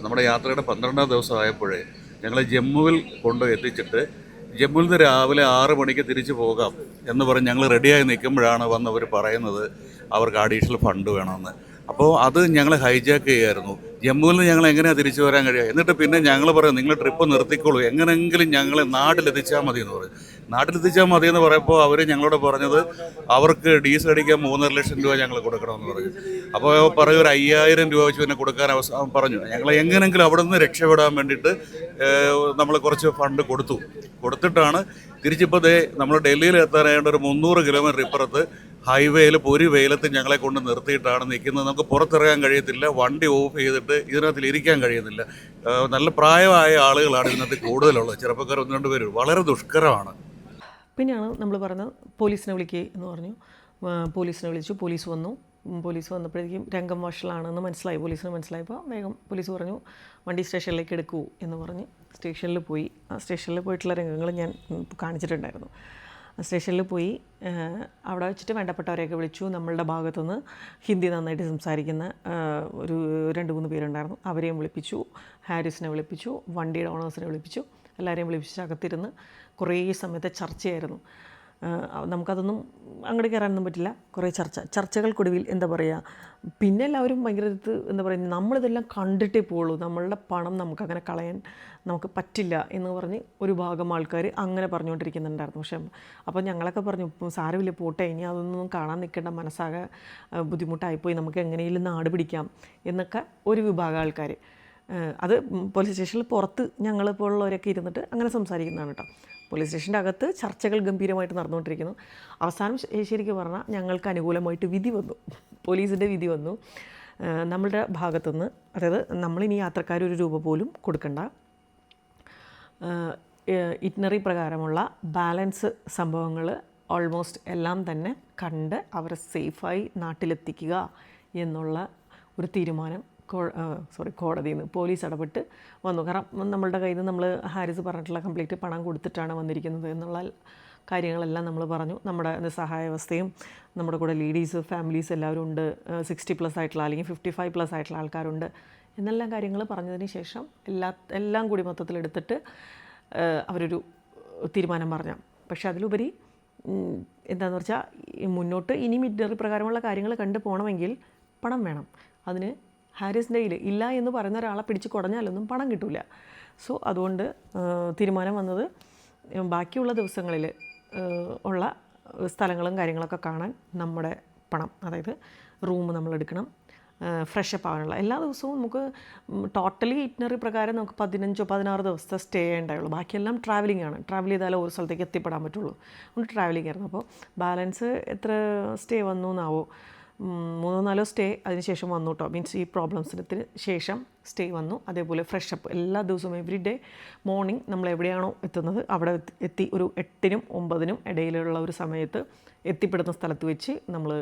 നമ്മുടെ യാത്രയുടെ 12ാം ദിവസമായപ്പോഴേ ഞങ്ങളെ ജമ്മുവിൽ എത്തിച്ചിട്ട് ജമ്മുവിൽ നിന്ന് രാവിലെ 6 മണിക്ക് തിരിച്ചു പോകാം എന്ന് പറഞ്ഞ് ഞങ്ങൾ റെഡിയായി നിൽക്കുമ്പോഴാണ് വന്നവർ പറയുന്നത് അവർക്ക് അഡീഷണൽ ഫണ്ട് വേണമെന്ന്. അപ്പോൾ അത് ഞങ്ങൾ ഹൈജാക്ക് ചെയ്യായിരുന്നു. ജമ്മുവിൽ നിന്ന് ഞങ്ങൾ എങ്ങനെയാണ് തിരിച്ചു വരാൻ കഴിയുക? എന്നിട്ട് പിന്നെ ഞങ്ങൾ പറയും നിങ്ങൾ ട്രിപ്പ് നിർത്തിക്കോളൂ, എങ്ങനെയെങ്കിലും ഞങ്ങളെ നാട്ടിലെത്തിച്ചാൽ മതി എന്ന് പറയും. നാട്ടിലെത്തിച്ചാൽ മതി എന്ന് പറയുമ്പോൾ അവർ ഞങ്ങളോട് പറഞ്ഞത് അവർക്ക് ഡീസൽ അടിക്കാൻ 3.5 ലക്ഷം രൂപ ഞങ്ങൾ കൊടുക്കണമെന്ന് പറഞ്ഞു. അപ്പോൾ പറയും ഒരു 5000 രൂപ വെച്ച് പിന്നെ കൊടുക്കാൻ പറഞ്ഞു. ഞങ്ങൾ എങ്ങനെയെങ്കിലും അവിടെ നിന്ന് രക്ഷപ്പെടാൻ വേണ്ടിയിട്ട് നമ്മൾ കുറച്ച് ഫണ്ട് കൊടുത്തിട്ടാണ് തിരിച്ചിപ്പോൾ നമ്മൾ ഡൽഹിയിൽ എത്താനായിട്ട് ഒരു 300 കിലോമീറ്റർ ഇപ്പുറത്ത് ഹൈവേയിൽ ഒരു വെയിലത്ത് ഞങ്ങളെ കൊണ്ട് നിർത്തിയിട്ടാണ് നിൽക്കുന്നത്. നമുക്ക് പുറത്തിറങ്ങാൻ കഴിയത്തില്ല, വണ്ടി ഓഫ് ചെയ്തിട്ട് ഇതിനകത്തിൽ ഇരിക്കാൻ കഴിയുന്നില്ല. നല്ല പ്രായമായ ആളുകളാണ് ഇതിനകത്ത് കൂടുതലുള്ളത്, ചെറുപ്പക്കാർ 1-2 പേര്. വളരെ ദുഷ്കരമാണ്.
പിന്നെയാണ് നമ്മൾ പറഞ്ഞത് പോലീസിനെ വിളിക്കുക എന്ന് പറഞ്ഞു. പോലീസിനെ വിളിച്ചു, പോലീസ് വന്നു. പോലീസ് വന്നപ്പോഴേക്കും രംഗം വഷളാണെന്ന് മനസ്സിലായി, പോലീസിന് മനസ്സിലായപ്പോൾ വേഗം പോലീസ് പറഞ്ഞു വണ്ടി സ്റ്റേഷനിലേക്ക് എടുക്കൂ എന്ന് പറഞ്ഞ് സ്റ്റേഷനിൽ പോയി. ആ സ്റ്റേഷനിൽ പോയിട്ടുള്ള രംഗങ്ങൾ ഞാൻ കാണിച്ചിട്ടുണ്ടായിരുന്നു. സ്റ്റേഷനിൽ പോയി അവിടെ വെച്ചിട്ട് വേണ്ടപ്പെട്ടവരെയൊക്കെ വിളിച്ചു. നമ്മളുടെ ഭാഗത്തുനിന്ന് ഹിന്ദി നന്നായിട്ട് സംസാരിക്കുന്ന ഒരു 2-3 പേരുണ്ടായിരുന്നു. അവരെയും വിളിപ്പിച്ചു, ഹാരിസിനെ വിളിപ്പിച്ചു, വണ്ടിയുടെ ഓണേഴ്സിനെ വിളിപ്പിച്ചു. എല്ലാവരെയും വിളിപ്പിച്ച് അകത്തിരുന്ന് കുറേ സമയത്തെ ചർച്ചയായിരുന്നു. നമുക്കതൊന്നും അങ്ങോട്ട് കയറാനൊന്നും പറ്റില്ല. കുറേ ചർച്ചകൾക്കൊടുവിൽ എന്താ പറയുക, പിന്നെ എല്ലാവരും ഭയങ്കര എന്താ പറയുക, നമ്മളിതെല്ലാം കണ്ടിട്ടേ പോവുള്ളൂ, നമ്മളുടെ പണം നമുക്കങ്ങനെ കളയാൻ നമുക്ക് പറ്റില്ല എന്ന് പറഞ്ഞ് ഒരു ഭാഗം ആൾക്കാർ അങ്ങനെ പറഞ്ഞുകൊണ്ടിരിക്കുന്നുണ്ടായിരുന്നു. പക്ഷേ അപ്പോൾ ഞങ്ങളൊക്കെ പറഞ്ഞു സാരമില്ല പോട്ടെ, ഇനി അതൊന്നും കാണാൻ നിൽക്കേണ്ട, മനസ്സാകെ ബുദ്ധിമുട്ടായിപ്പോയി, നമുക്ക് എങ്ങനെയെങ്കിലും നാട് പിടിക്കാം എന്നൊക്കെ ഒരു വിഭാഗം ആൾക്കാർ. അത് പോലീസ് സ്റ്റേഷനിൽ പുറത്ത് ഞങ്ങളിപ്പോഴുള്ളവരൊക്കെ ഇരുന്നിട്ട് അങ്ങനെ സംസാരിക്കുന്നതാണ് കേട്ടോ. പോലീസ് സ്റ്റേഷൻ്റെ അകത്ത് ചർച്ചകൾ ഗംഭീരമായിട്ട് നടന്നുകൊണ്ടിരിക്കുന്നു. അവസാനം ശരിക്കും പറഞ്ഞാൽ ഞങ്ങൾക്ക് അനുകൂലമായിട്ട് വിധി വന്നു, പോലീസിൻ്റെ വിധി വന്നു. നമ്മളുടെ ഭാഗത്തുനിന്ന്, അതായത് നമ്മളിനി യാത്രക്കാർ 1 രൂപ പോലും കൊടുക്കണ്ട, ഇറ്റിനറി പ്രകാരമുള്ള ബാലൻസ് സംഭവങ്ങൾ ഓൾമോസ്റ്റ് എല്ലാം തന്നെ കണ്ട് അവരെ സേഫായി നാട്ടിലെത്തിക്കുക എന്നുള്ള ഒരു തീരുമാനം കോടതിയിൽ നിന്ന് പോലീസ് ഇടപെട്ട് വന്നു. കാരണം നമ്മളുടെ കയ്യിൽ നിന്ന് നമ്മൾ ഹാരിസ് പറഞ്ഞിട്ടുള്ള കംപ്ലീറ്റ് പണം കൊടുത്തിട്ടാണ് വന്നിരിക്കുന്നത് എന്നുള്ള കാര്യങ്ങളെല്ലാം നമ്മൾ പറഞ്ഞു. നമ്മുടെ നിസ്സഹായാവസ്ഥയും നമ്മുടെ കൂടെ ലേഡീസ് ഫാമിലീസ് എല്ലാവരും ഉണ്ട്, 60+ ആയിട്ടുള്ള അല്ലെങ്കിൽ 55+ ആയിട്ടുള്ള ആൾക്കാരുണ്ട് എന്നെല്ലാം കാര്യങ്ങൾ പറഞ്ഞതിന് ശേഷം എല്ലാം കൂടി മൊത്തത്തിലെടുത്തിട്ട് അവരൊരു തീരുമാനം പറഞ്ഞു. പക്ഷേ അതിലുപരി എന്താണെന്ന് വെച്ചാൽ മുന്നോട്ട് ഇനി മിലിറ്ററി പ്രകാരമുള്ള കാര്യങ്ങൾ കണ്ടു പോകണമെങ്കിൽ പണം വേണം. അതിന് ഹാരിസിൻ്റെ കയ്യിൽ ഇല്ല എന്ന് പറയുന്ന ഒരാളെ പിടിച്ച് കുടഞ്ഞാലൊന്നും പണം കിട്ടില്ല. സോ അതുകൊണ്ട് തീരുമാനം വന്നത് ബാക്കിയുള്ള ദിവസങ്ങളിൽ ഉള്ള സ്ഥലങ്ങളും കാര്യങ്ങളൊക്കെ കാണാൻ നമ്മുടെ പണം, അതായത് റൂം നമ്മളെടുക്കണം, ഫ്രഷപ്പ് ആവാനുള്ള എല്ലാ ദിവസവും നമുക്ക് ടോട്ടലി ഇറ്റിനറി പ്രകാരം നമുക്ക് 15-16 ദിവസത്തെ സ്റ്റേ ഉണ്ടായുള്ളൂ. ബാക്കിയെല്ലാം ട്രാവലിംഗ് ആണ്. ട്രാവൽ ചെയ്താലേ ഒരു സ്ഥലത്തേക്ക് എത്തിപ്പെടാൻ പറ്റുള്ളൂ. അതുകൊണ്ട് ട്രാവലിംഗ് ആയിരുന്നു. അപ്പോൾ ബാലൻസ് എത്ര സ്റ്റേ വന്നു എന്നാവോ, 3-4 സ്റ്റേ അതിന് വന്നു കേട്ടോ. മീൻസ് ഈ പ്രോബ്ലംസിന് ശേഷം സ്റ്റേ വന്നു. അതേപോലെ ഫ്രഷപ്പ് എല്ലാ ദിവസവും എവറി ഡേ മോർണിംഗ് നമ്മൾ എവിടെയാണോ എത്തുന്നത് അവിടെ എത്തി ഒരു 8-നും 9-നും ഇടയിലുള്ള ഒരു സമയത്ത് എത്തിപ്പെടുന്ന സ്ഥലത്ത് വെച്ച് നമ്മൾ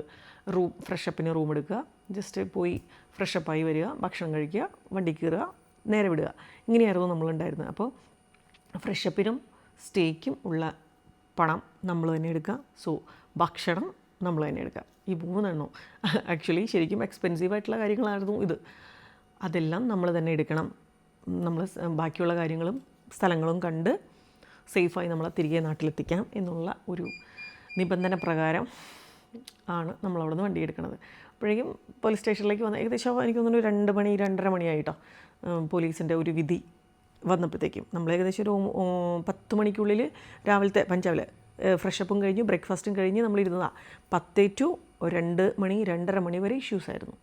ഫ്രഷപ്പിന് റൂം എടുക്കുക, ജസ്റ്റ് പോയി ഫ്രഷപ്പായി വരിക, ഭക്ഷണം കഴിക്കുക, വണ്ടി കയറുക, നേരെ വിടുക. ഇങ്ങനെയായിരുന്നു നമ്മളുണ്ടായിരുന്നത്. അപ്പോൾ ഫ്രഷപ്പിനും സ്റ്റേക്കും ഉള്ള പണം നമ്മൾ തന്നെ എടുക്കുക. സോ ഭക്ഷണം നമ്മൾ തന്നെ എടുക്കുക. ഈ 3 എണ്ണം ആക്ച്വലി ശരിക്കും എക്സ്പെൻസീവായിട്ടുള്ള കാര്യങ്ങളായിരുന്നു ഇത്. അതെല്ലാം നമ്മൾ തന്നെ എടുക്കണം. നമ്മൾ ബാക്കിയുള്ള കാര്യങ്ങളും സ്ഥലങ്ങളും കണ്ട് സേഫായി നമ്മളെ തിരികെ നാട്ടിലെത്തിക്കാം എന്നുള്ള ഒരു നിബന്ധന പ്രകാരം ആണ് നമ്മളവിടെ നിന്ന് വണ്ടി എടുക്കുന്നത്. അപ്പോഴേക്കും പോലീസ് സ്റ്റേഷനിലേക്ക് വന്ന് ഏകദേശം എനിക്ക് തോന്നുന്നു 2 മണി 2:30 മണിയായിട്ടോ പോലീസിൻ്റെ ഒരു വിധി വന്നപ്പോഴത്തേക്കും. നമ്മൾ ഏകദേശം ഒരു 10 മണിക്കുള്ളിൽ രാവിലത്തെ പഞ്ചാബിൽ ഫ്രഷപ്പും കഴിഞ്ഞ് ബ്രേക്ക്ഫാസ്റ്റും കഴിഞ്ഞ് നമ്മളിരുന്നതാണ്. 10 to 2 മണി 2:30 മണി വരെ ഇഷ്യൂസ് ആയിരുന്നു,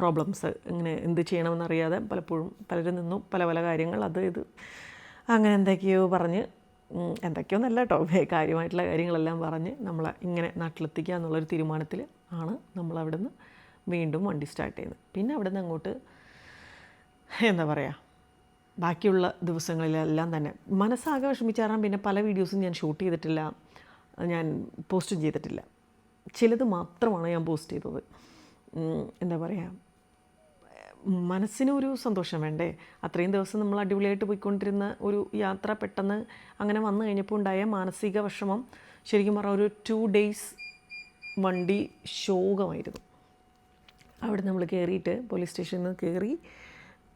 പ്രോബ്ലംസ്. ഇങ്ങനെ എന്ത് ചെയ്യണമെന്നറിയാതെ പലപ്പോഴും പലരും നിന്നു പല കാര്യങ്ങൾ അത് ഇത് അങ്ങനെ എന്തൊക്കെയോ പറഞ്ഞ്, എന്തൊക്കെയോ നല്ല കേട്ടോ, കാര്യമായിട്ടുള്ള കാര്യങ്ങളെല്ലാം പറഞ്ഞ് നമ്മളെ ഇങ്ങനെ നാട്ടിലെത്തിക്കുക എന്നുള്ളൊരു തീരുമാനത്തിൽ ആണ് നമ്മളവിടെ നിന്ന് വീണ്ടും വണ്ടി സ്റ്റാർട്ട് ചെയ്യുന്നത്. പിന്നെ അവിടെ നിന്ന് അങ്ങോട്ട് എന്താ പറയുക, ബാക്കിയുള്ള ദിവസങ്ങളിലെല്ലാം തന്നെ മനസ്സാകെ വിഷമിച്ചാറാൻ. പിന്നെ പല വീഡിയോസും ഞാൻ ഷൂട്ട് ചെയ്തിട്ടില്ല, ഞാൻ പോസ്റ്റും ചെയ്തിട്ടില്ല. ചിലത് മാത്രമാണ് ഞാൻ പോസ്റ്റ് ചെയ്തത്. എന്താ പറയുക, മനസ്സിനൊരു സന്തോഷം വേണ്ടേ? അത്രയും ദിവസം നമ്മൾ അടിപൊളിയായിട്ട് പോയിക്കൊണ്ടിരുന്ന ഒരു യാത്ര പെട്ടെന്ന് അങ്ങനെ വന്നു കഴിഞ്ഞപ്പോൾ ഉണ്ടായ മാനസിക വിഷമം ശരിക്കും പറഞ്ഞാൽ ഒരു 2 days വണ്ടി ശോകമായിരുന്നു. അവിടെ നമ്മൾ കയറിയിട്ട് പോലീസ് സ്റ്റേഷനിൽ നിന്ന് കയറി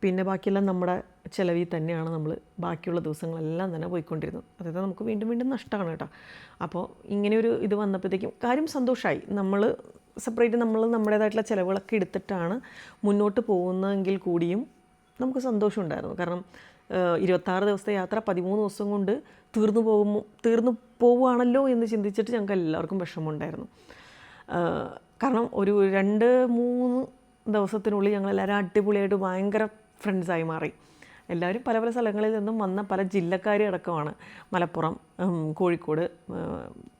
പിന്നെ ബാക്കിയെല്ലാം നമ്മുടെ ചിലവിൽ തന്നെയാണ് നമ്മൾ ബാക്കിയുള്ള ദിവസങ്ങളെല്ലാം തന്നെ പോയിക്കൊണ്ടിരുന്നത്. അതായത് നമുക്ക് വീണ്ടും വീണ്ടും നഷ്ടമാണ് കേട്ടോ. അപ്പോൾ ഇങ്ങനെയൊരു ഇത് വന്നപ്പോഴത്തേക്കും കാര്യം സന്തോഷമായി. നമ്മൾ സെപ്പറേറ്റ് നമ്മൾ നമ്മുടേതായിട്ടുള്ള ചിലവുകളൊക്കെ എടുത്തിട്ടാണ് മുന്നോട്ട് പോകുന്നതെങ്കിൽ കൂടിയും നമുക്ക് സന്തോഷമുണ്ടായിരുന്നു. കാരണം 26 ദിവസത്തെ യാത്ര 13 ദിവസം കൊണ്ട് തീർന്നു പോവുകയാണല്ലോ എന്ന് ചിന്തിച്ചിട്ട് ഞങ്ങൾക്ക് എല്ലാവർക്കും വിഷമമുണ്ടായിരുന്നു. കാരണം ഒരു 2-3 ദിവസത്തിനുള്ളിൽ ഞങ്ങളെല്ലാവരും അടിപൊളിയായിട്ട് ഭയങ്കര ഫ്രണ്ട്സായി മാറി. എല്ലാവരും പല പല സ്ഥലങ്ങളിൽ നിന്നും വന്ന പല ജില്ലക്കാരും അടക്കമാണ്. മലപ്പുറം, കോഴിക്കോട്,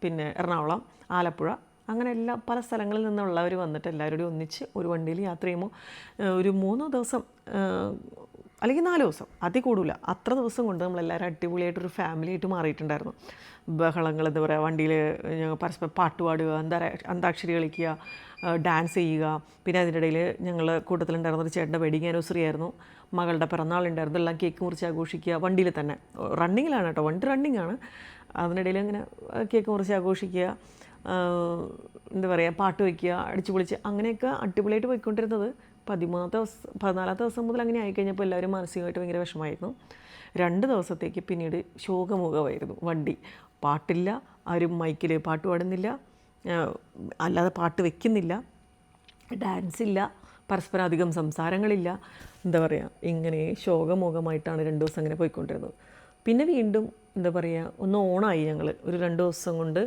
പിന്നെ എറണാകുളം, ആലപ്പുഴ, അങ്ങനെ പല സ്ഥലങ്ങളിൽ നിന്നുള്ളവർ വന്നിട്ട് എല്ലാവരോടും ഒന്നിച്ച് ഒരു വണ്ടിയിൽ യാത്ര ചെയ്യുമ്പോൾ ഒരു 3 ദിവസം അല്ലെങ്കിൽ 4 ദിവസം, അതിൽ കൂടില്ല, അത്ര ദിവസം കൊണ്ട് നമ്മളെല്ലാവരും അടിപൊളിയായിട്ടൊരു ഫാമിലി ആയിട്ട് മാറിയിട്ടുണ്ടായിരുന്നു. ബഹളങ്ങൾ, എന്താ പറയുക, വണ്ടിയിൽ പരസ്പരം പാട്ട് പാടുക, അന്താക്ഷരി കളിക്കുക, ഡാൻസ് ചെയ്യുക. പിന്നെ അതിൻ്റെ ഇടയിൽ ഞങ്ങൾ കൂട്ടത്തിലുണ്ടായിരുന്നൊരു ചേട്ടൻ്റെ വെഡിങ് ആനിവേഴ്സറി ആയിരുന്നു, മകളുടെ പിറന്നാളുണ്ടായിരുന്നു. എല്ലാം കേക്ക് മുറിച്ച് ആഘോഷിക്കുക, വണ്ടിയിൽ തന്നെ. റണ്ണിങ്ങിലാണ് കേട്ടോ, വണ്ടി റണ്ണിങ്ങാണ്. അതിനിടയിൽ ഇങ്ങനെ കേക്ക് മുറിച്ച് ആഘോഷിക്കുക, എന്താ പറയുക, പാട്ട് വയ്ക്കുക, അടിച്ചു പൊളിച്ച്, അങ്ങനെയൊക്കെ അടിപൊളിയായിട്ട് പോയിക്കൊണ്ടിരുന്നത് 14 ദിവസം മുതൽ അങ്ങനെ ആയിക്കഴിഞ്ഞപ്പോൾ എല്ലാവരും മാനസികമായിട്ട് ഭയങ്കര വിഷമമായിരുന്നു. 2 ദിവസത്തേക്ക് പിന്നീട് ശോകമുഖമായിരുന്നു വണ്ടി. പാട്ടില്ല, ആരും മൈക്കിൽ പാട്ട് പാടുന്നില്ല, അല്ലാതെ പാട്ട് വയ്ക്കുന്നില്ല, ഡാൻസില്ല, പരസ്പരം അധികം സംസാരങ്ങളില്ല. എന്താ പറയുക, ഇങ്ങനെ ശോകമുഖമായിട്ടാണ് 2 ദിവസം അങ്ങനെ പോയിക്കൊണ്ടിരുന്നത്. പിന്നെ വീണ്ടും എന്താ പറയുക, ഒന്ന് ഓണായി ഞങ്ങൾ. ഒരു 2 ദിവസം കൊണ്ട്,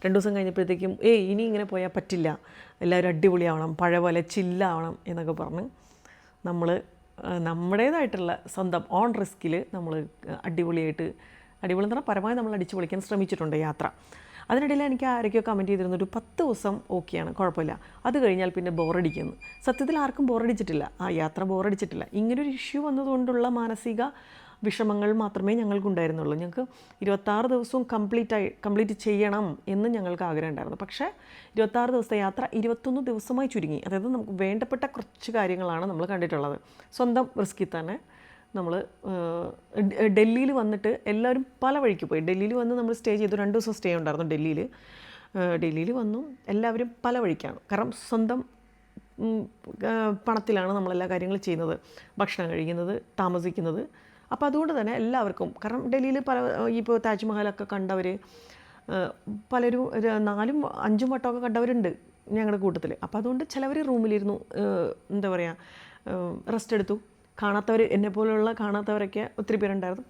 2 ദിവസം കഴിഞ്ഞപ്പോഴത്തേക്കും ഇനി ഇങ്ങനെ പോയാൽ പറ്റില്ല, എല്ലാവരും അടിപൊളിയാവണം, പഴയ പോലെ ചില്ലാവണം എന്നൊക്കെ പറഞ്ഞ് നമ്മൾ നമ്മുടേതായിട്ടുള്ള സ്വന്തം ഓൺ റിസ്കിൽ നമ്മൾ അടിപൊളി എന്ന് പറഞ്ഞാൽ പരമാവധി നമ്മൾ അടിച്ചു പൊളിക്കാൻ ശ്രമിച്ചിട്ടുണ്ട് യാത്ര. അതിനിടയിൽ എനിക്ക് ആരൊക്കെയോ കമൻറ്റ് ചെയ്തിരുന്നു, ഒരു 10 ദിവസം ഓക്കെയാണ്, കുഴപ്പമില്ല, അത് കഴിഞ്ഞാൽ പിന്നെ ബോറടിക്കുന്നു. സത്യത്തിൽ ആർക്കും ബോറടിച്ചിട്ടില്ല, ആ യാത്ര ബോറടിച്ചിട്ടില്ല. ഇങ്ങനൊരു ഇഷ്യൂ വന്നതുകൊണ്ടുള്ള മാനസിക വിഷമങ്ങൾ മാത്രമേ ഞങ്ങൾക്കുണ്ടായിരുന്നുള്ളൂ. ഞങ്ങൾക്ക് 26 ദിവസവും കംപ്ലീറ്റ് ചെയ്യണം എന്ന് ഞങ്ങൾക്ക് ആഗ്രഹം ഉണ്ടായിരുന്നു. പക്ഷേ 26 ദിവസത്തെ യാത്ര 21 ദിവസമായി ചുരുങ്ങി. അതായത് നമുക്ക് വേണ്ടപ്പെട്ട കുറച്ച് കാര്യങ്ങളാണ് നമ്മൾ കണ്ടിട്ടുള്ളത്. സ്വന്തം റിസ്കിൽ തന്നെ നമ്മൾ ഡൽഹിയിൽ വന്നിട്ട് എല്ലാവരും പല വഴിക്ക് പോയി. ഡൽഹിയിൽ വന്ന് നമ്മൾ സ്റ്റേ ചെയ്തു, 2 ദിവസം സ്റ്റേ ഉണ്ടായിരുന്നു ഡൽഹിയിൽ വന്നു. എല്ലാവരും പല വഴിക്കാണ്, കാരണം സ്വന്തം പണത്തിലാണ് നമ്മളെല്ലാ കാര്യങ്ങളും ചെയ്യുന്നത്, ഭക്ഷണം കഴിക്കുന്നത്, താമസിക്കുന്നത്. അപ്പോൾ അതുകൊണ്ട് തന്നെ എല്ലാവർക്കും, കാരണം ഡൽഹിയിൽ ഇപ്പോൾ താജ്മഹലൊക്കെ കണ്ടവർ പലരും 4-5 വട്ടമൊക്കെ കണ്ടവരുണ്ട് ഞങ്ങളുടെ കൂട്ടത്തിൽ. അപ്പോൾ അതുകൊണ്ട് ചിലവർ റൂമിലിരുന്നു, എന്താ പറയുക, റെസ്റ്റ് എടുത്തു. എന്നെപ്പോലുള്ള കാണാത്തവരൊക്കെ ഒത്തിരി പേരുണ്ടായിരുന്നു.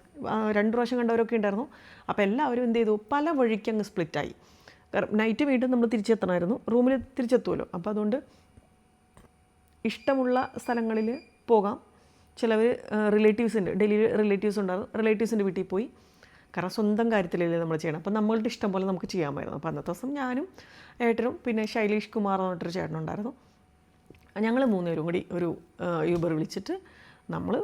2 പ്രാവശ്യം കണ്ടവരൊക്കെ ഉണ്ടായിരുന്നു. അപ്പോൾ എല്ലാവരും എന്ത് ചെയ്തു, പല വഴിക്ക് അങ്ങ് സ്പ്ലിറ്റായി. കാരണം നൈറ്റ് വീണ്ടും നമ്മൾ തിരിച്ചെത്തണമായിരുന്നു, റൂമിൽ തിരിച്ചെത്തുമല്ലോ. അപ്പോൾ അതുകൊണ്ട് ഇഷ്ടമുള്ള സ്ഥലങ്ങളിൽ പോകാം. ചിലവർ ഡൽഹിയിൽ റിലേറ്റീവ്സ് ഉണ്ടായിരുന്നു, റിലേറ്റീവ്സിൻ്റെ വീട്ടിൽ പോയി. കാരണം സ്വന്തം കാര്യത്തിലല്ലേ നമ്മൾ ചെയ്യണം, അപ്പോൾ നമ്മളുടെ ഇഷ്ടം പോലെ നമുക്ക് ചെയ്യാമായിരുന്നു. അപ്പോൾ അന്നത്തെ ദിവസം ഞാനും ഏട്ടനും പിന്നെ ശൈലേഷ് കുമാർ എന്ന് പറഞ്ഞിട്ടൊരു ചേട്ടനുണ്ടായിരുന്നു. ഞങ്ങൾ 3 പേരും കൂടി ഒരു യൂബർ വിളിച്ചിട്ട് നമ്മൾ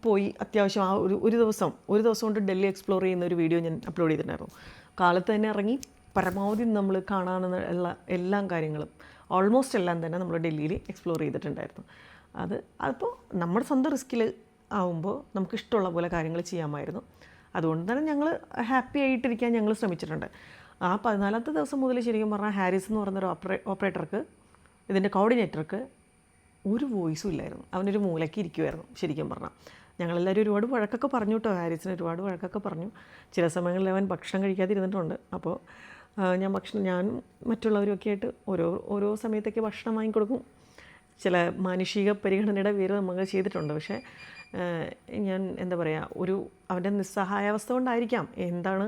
പോയി. അത്യാവശ്യം ആ ഒരു ദിവസം കൊണ്ട് ഡൽഹി എക്സ്പ്ലോർ ചെയ്യുന്ന ഒരു വീഡിയോ ഞാൻ അപ്ലോഡ് ചെയ്തിട്ടുണ്ടായിരുന്നു. കാലത്ത് തന്നെ ഇറങ്ങി പരമാവധി നമ്മൾ കാണാനുള്ള എല്ലാ കാര്യങ്ങളും ഓൾമോസ്റ്റ് എല്ലാം തന്നെ നമ്മൾ ഡൽഹിയിൽ എക്സ്പ്ലോർ ചെയ്തിട്ടുണ്ടായിരുന്നു. അതിപ്പോൾ നമ്മുടെ സ്വന്തം റിസ്കിൽ ആവുമ്പോൾ നമുക്ക് ഇഷ്ടമുള്ള പോലെ കാര്യങ്ങൾ ചെയ്യാമായിരുന്നു. അതുകൊണ്ട് തന്നെ ഞങ്ങൾ ഹാപ്പി ആയിട്ടിരിക്കാൻ ഞങ്ങൾ ശ്രമിച്ചിട്ടുണ്ട്. ആ 14ാമത്തെ ദിവസം മുതൽ ശരിക്കും പറഞ്ഞാൽ ഹാരിസ് എന്ന് പറയുന്നൊരു ഓപ്പറേറ്റർക്ക്, ഇതിൻ്റെ കോർഡിനേറ്റർക്ക് ഒരു വോയിസും ഇല്ലായിരുന്നു. അവനൊരു മൂലയ്ക്ക് ഇരിക്കുമായിരുന്നു ശരിക്കും പറഞ്ഞാൽ. ഞങ്ങളെല്ലാവരും ഒരുപാട് വഴക്കൊക്കെ പറഞ്ഞു കേട്ടോ, ഹാരിസിന് ഒരുപാട് വഴക്കൊക്കെ പറഞ്ഞു. ചില സമയങ്ങളിൽ അവൻ ഭക്ഷണം കഴിക്കാതിരുന്നിട്ടുണ്ട്. അപ്പോൾ ഞാനും മറ്റുള്ളവരൊക്കെ ആയിട്ട് ഓരോ സമയത്തൊക്കെ ഭക്ഷണം വാങ്ങിക്കൊടുക്കും. ചില മാനുഷിക പരിഗണനയുടെ പേര് നമ്മൾ ചെയ്തിട്ടുണ്ട്. പക്ഷേ ഞാൻ എന്താ പറയുക, അവൻ്റെ നിസ്സഹായാവസ്ഥ കൊണ്ടായിരിക്കാം, എന്താണ്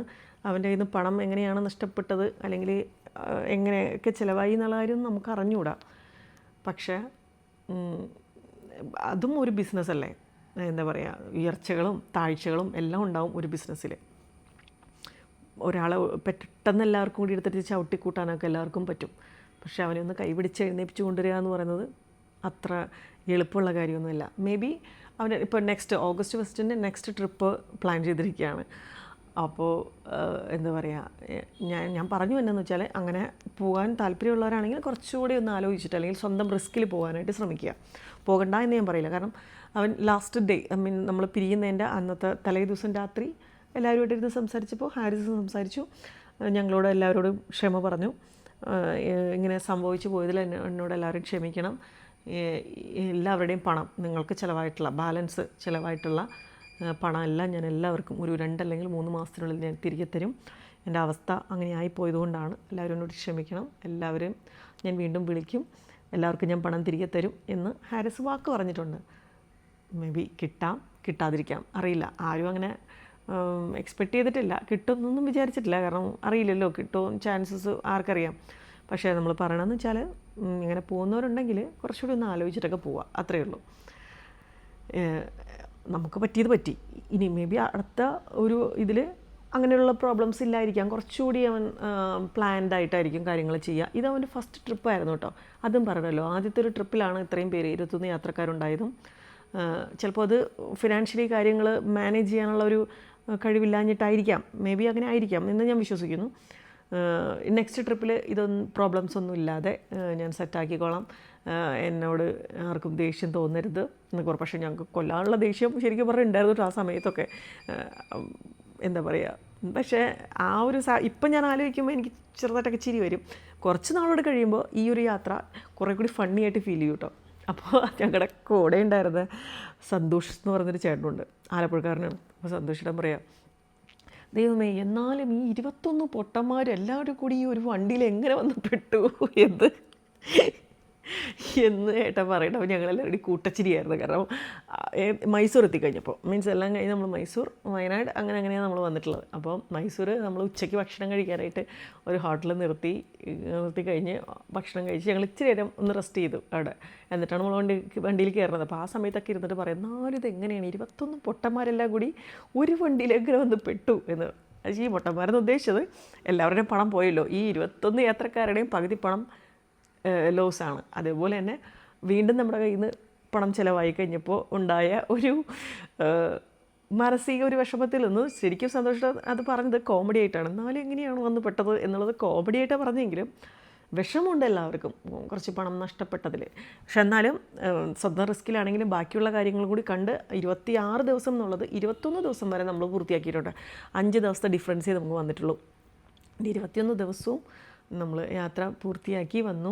അവൻ്റെ കയ്യിൽ നിന്ന് പണം എങ്ങനെയാണ് നഷ്ടപ്പെട്ടത്, അല്ലെങ്കിൽ എങ്ങനെയൊക്കെ ചിലവായി എന്നുള്ള കാര്യം നമുക്ക് അറിഞ്ഞുകൂടാ. പക്ഷേ അതും ഒരു ബിസിനസ്സല്ലേ, എന്താ പറയുക, ഉയർച്ചകളും താഴ്ചകളും എല്ലാം ഉണ്ടാവും ഒരു ബിസിനസ്സിൽ. ഒരാളെ പെട്ടെന്ന് എല്ലാവർക്കും കൂടി എടുത്തിട്ട് ചവിട്ടിക്കൂട്ടാനൊക്കെ എല്ലാവർക്കും പറ്റും. പക്ഷേ അവനെ ഒന്ന് കൈപിടിച്ച് എഴുന്നേപ്പിച്ച് കൊണ്ടുവരിക എന്ന് പറയുന്നത് അത്ര എളുപ്പമുള്ള കാര്യമൊന്നുമില്ല. മേ ബി അവന് ഇപ്പോൾ ഓഗസ്റ്റ് 1 നെക്സ്റ്റ് ട്രിപ്പ് പ്ലാൻ ചെയ്തിരിക്കുകയാണ്. അപ്പോൾ എന്താ പറയുക, ഞാൻ പറഞ്ഞു എന്നാന്ന് വെച്ചാൽ, അങ്ങനെ പോകാൻ താല്പര്യമുള്ളവരാണെങ്കിൽ കുറച്ചുകൂടി ഒന്ന് ആലോചിച്ചിട്ട്, അല്ലെങ്കിൽ സ്വന്തം റിസ്കിൽ പോകാനായിട്ട് ശ്രമിക്കുക. പോകണ്ട എന്ന് ഞാൻ പറയില്ല. കാരണം അവൻ ലാസ്റ്റ് ഡേ, നമ്മൾ പിരിയുന്നതിൻ്റെ അന്നത്തെ തലേ ദിവസം രാത്രി എല്ലാവരുമായിട്ടിരുന്ന് സംസാരിച്ചപ്പോൾ ഹാരിസ് സംസാരിച്ചു, ഞങ്ങളോട് എല്ലാവരോടും ക്ഷമ പറഞ്ഞു. ഇങ്ങനെ സംഭവിച്ചു പോയതിൽ എന്നോട് എല്ലാവരും ക്ഷമിക്കണം. എല്ലാവരുടെയും പണം, നിങ്ങൾക്ക് ബാലൻസ് ചിലവായിട്ടുള്ള പണം എല്ലാം ഞാൻ എല്ലാവർക്കും ഒരു 2 അല്ലെങ്കിൽ 3 മാസത്തിനുള്ളിൽ ഞാൻ തിരികെ തരും. എൻ്റെ അവസ്ഥ അങ്ങനെ ആയിപ്പോയതുകൊണ്ടാണ്, എല്ലാവരും എന്നോട് ക്ഷമിക്കണം. എല്ലാവരും ഞാൻ വീണ്ടും വിളിക്കും, എല്ലാവർക്കും ഞാൻ പണം തിരികെ തരും എന്ന് ഹാരിസ് വാക്ക് പറഞ്ഞിട്ടുണ്ട്. മേ ബി കിട്ടാതിരിക്കാം, അറിയില്ല. ആരും അങ്ങനെ എക്സ്പെക്റ്റ് ചെയ്തിട്ടില്ല, കിട്ടുമെന്നൊന്നും വിചാരിച്ചിട്ടില്ല. കാരണം അറിയില്ലല്ലോ, കിട്ടുമോ ചാൻസസ് ആർക്കറിയാം. പക്ഷേ നമ്മൾ പറയണമെന്ന് വെച്ചാൽ ഇങ്ങനെ പോകുന്നവരുണ്ടെങ്കിൽ കുറച്ചുകൂടി ഒന്ന് ആലോചിച്ചിട്ടൊക്കെ പോവുക, അത്രയേ ഉള്ളൂ. നമുക്ക് പറ്റിയത് പറ്റി. ഇനി മേ ബി അടുത്ത ഒരു ഇതിൽ അങ്ങനെയുള്ള പ്രോബ്ലംസ് ഇല്ലായിരിക്കാം. കുറച്ചുകൂടി അവൻ പ്ലാൻഡ് ആയിട്ടായിരിക്കും കാര്യങ്ങൾ ചെയ്യുക. ഇത് അവൻ്റെ ഫസ്റ്റ് ട്രിപ്പായിരുന്നു കേട്ടോ. അതും പറയണമല്ലോ, ആദ്യത്തെ ഒരു ട്രിപ്പിലാണ് ഇത്രയും പേര് 21 യാത്രക്കാരുണ്ടായതും. ചിലപ്പോൾ അത് ഫിനാൻഷ്യലി കാര്യങ്ങൾ മാനേജ് ചെയ്യാനുള്ള ഒരു കഴിവില്ലാഞ്ഞിട്ടായിരിക്കാം, മേ ബി അങ്ങനെ ആയിരിക്കാം എന്ന് ഞാൻ വിശ്വസിക്കുന്നു. നെക്സ്റ്റ് ട്രിപ്പിൽ ഇതൊന്നും പ്രോബ്ലംസ് ഒന്നും ഇല്ലാതെ ഞാൻ സെറ്റാക്കിക്കോളാം. എന്നോട് ആർക്കും ദേഷ്യം തോന്നരുത് എന്നൊക്കെ പറഞ്ഞു. പക്ഷേ ഞങ്ങൾക്ക് കൊല്ലാനുള്ള ദേഷ്യം ശരിക്കും പറഞ്ഞിട്ടുണ്ടായിരുന്നു കേട്ടോ ആ സമയത്തൊക്കെ. എന്താ പറയുക, പക്ഷേ ആ ഒരു ഇപ്പം ഞാൻ ആലോചിക്കുമ്പോൾ എനിക്ക് ചെറുതായിട്ടൊക്കെ ചിരി വരും. കുറച്ച് നാളോട് കഴിയുമ്പോൾ ഈ ഒരു യാത്ര കുറേ കൂടി ഫണ്ണി ആയിട്ട് ഫീൽ ചെയ്യും കേട്ടോ. അപ്പോൾ ഞങ്ങളുടെ കൂടെ ഉണ്ടായിരുന്ന സന്തോഷ് എന്ന് പറഞ്ഞൊരു ചേട്ടനുണ്ട്, ആലപ്പുഴക്കാരനാണ്. അപ്പോൾ സന്തോഷിടാൻ പറയാം, ദൈവമേ എന്നാലും ഈ 21 പൊട്ടന്മാർ എല്ലാവരും കൂടി ഈ ഒരു വണ്ടിയിൽ എങ്ങനെ വന്ന് പെട്ടു എന്ന് ഏട്ടാ പറയട്ടെ. അപ്പോൾ ഞങ്ങളെല്ലാവരും കൂടി കൂട്ടച്ചിരിയായിരുന്നു. കാരണം മൈസൂർ എത്തിക്കഴിഞ്ഞപ്പോൾ, മീൻസ് എല്ലാം കഴിഞ്ഞ് നമ്മൾ മൈസൂർ, വയനാട് അങ്ങനെയാണ് നമ്മൾ വന്നിട്ടുള്ളത്. അപ്പോൾ മൈസൂർ നമ്മൾ ഉച്ചയ്ക്ക് ഭക്ഷണം കഴിക്കാനായിട്ട് ഒരു ഹോട്ടലിൽ നിർത്തി കഴിഞ്ഞ് ഭക്ഷണം കഴിച്ച് ഞങ്ങൾ ഇച്ചിരി നേരം ഒന്ന് റെസ്റ്റ് ചെയ്തു അവിടെ. എന്നിട്ടാണ് നമ്മൾ വണ്ടിയിൽ കയറുന്നത്. അപ്പോൾ ആ സമയത്തൊക്കെ ഇരുന്നിട്ട് പറയാം, എന്നാലും ഇതെങ്ങനെയാണ് 21 പൊട്ടന്മാരെല്ലാം കൂടി ഒരു വണ്ടിയിൽ എങ്ങനെ വന്ന് പെട്ടു എന്ന്. അത് ഈ പൊട്ടന്മാരെന്ന് ഉദ്ദേശിച്ചത് എല്ലാവരുടെയും പണം പോയല്ലോ, ഈ 21 യാത്രക്കാരുടെയും പകുതി പണം ലോസാണ്. അതേപോലെ തന്നെ വീണ്ടും നമ്മുടെ കയ്യിൽ നിന്ന് പണം ചിലവായി കഴിഞ്ഞപ്പോൾ ഉണ്ടായ ഒരു മാനസിക ഒരു വിഷമത്തിൽ നിന്ന് ശരിക്കും സന്തോഷം അത് പറഞ്ഞത് കോമഡി ആയിട്ടാണ്. എന്നാലും എങ്ങനെയാണ് വന്ന് പെട്ടത് എന്നുള്ളത് കോമഡി ആയിട്ടാണ് പറഞ്ഞെങ്കിലും വിഷമമുണ്ട് എല്ലാവർക്കും കുറച്ച് പണം നഷ്ടപ്പെട്ടതിൽ. പക്ഷെ എന്നാലും സ്വന്തം റിസ്ക്കിലാണെങ്കിലും ബാക്കിയുള്ള കാര്യങ്ങളും കൂടി കണ്ട് 26 ദിവസം എന്നുള്ളത് 21 ദിവസം വരെ നമ്മൾ പൂർത്തിയാക്കിയിട്ടുണ്ട്. 5 ദിവസത്തെ ഡിഫറൻസേ നമുക്ക് വന്നിട്ടുള്ളൂ. 21 ദിവസവും നമ്മൾ യാത്ര പൂർത്തിയാക്കി വന്നു.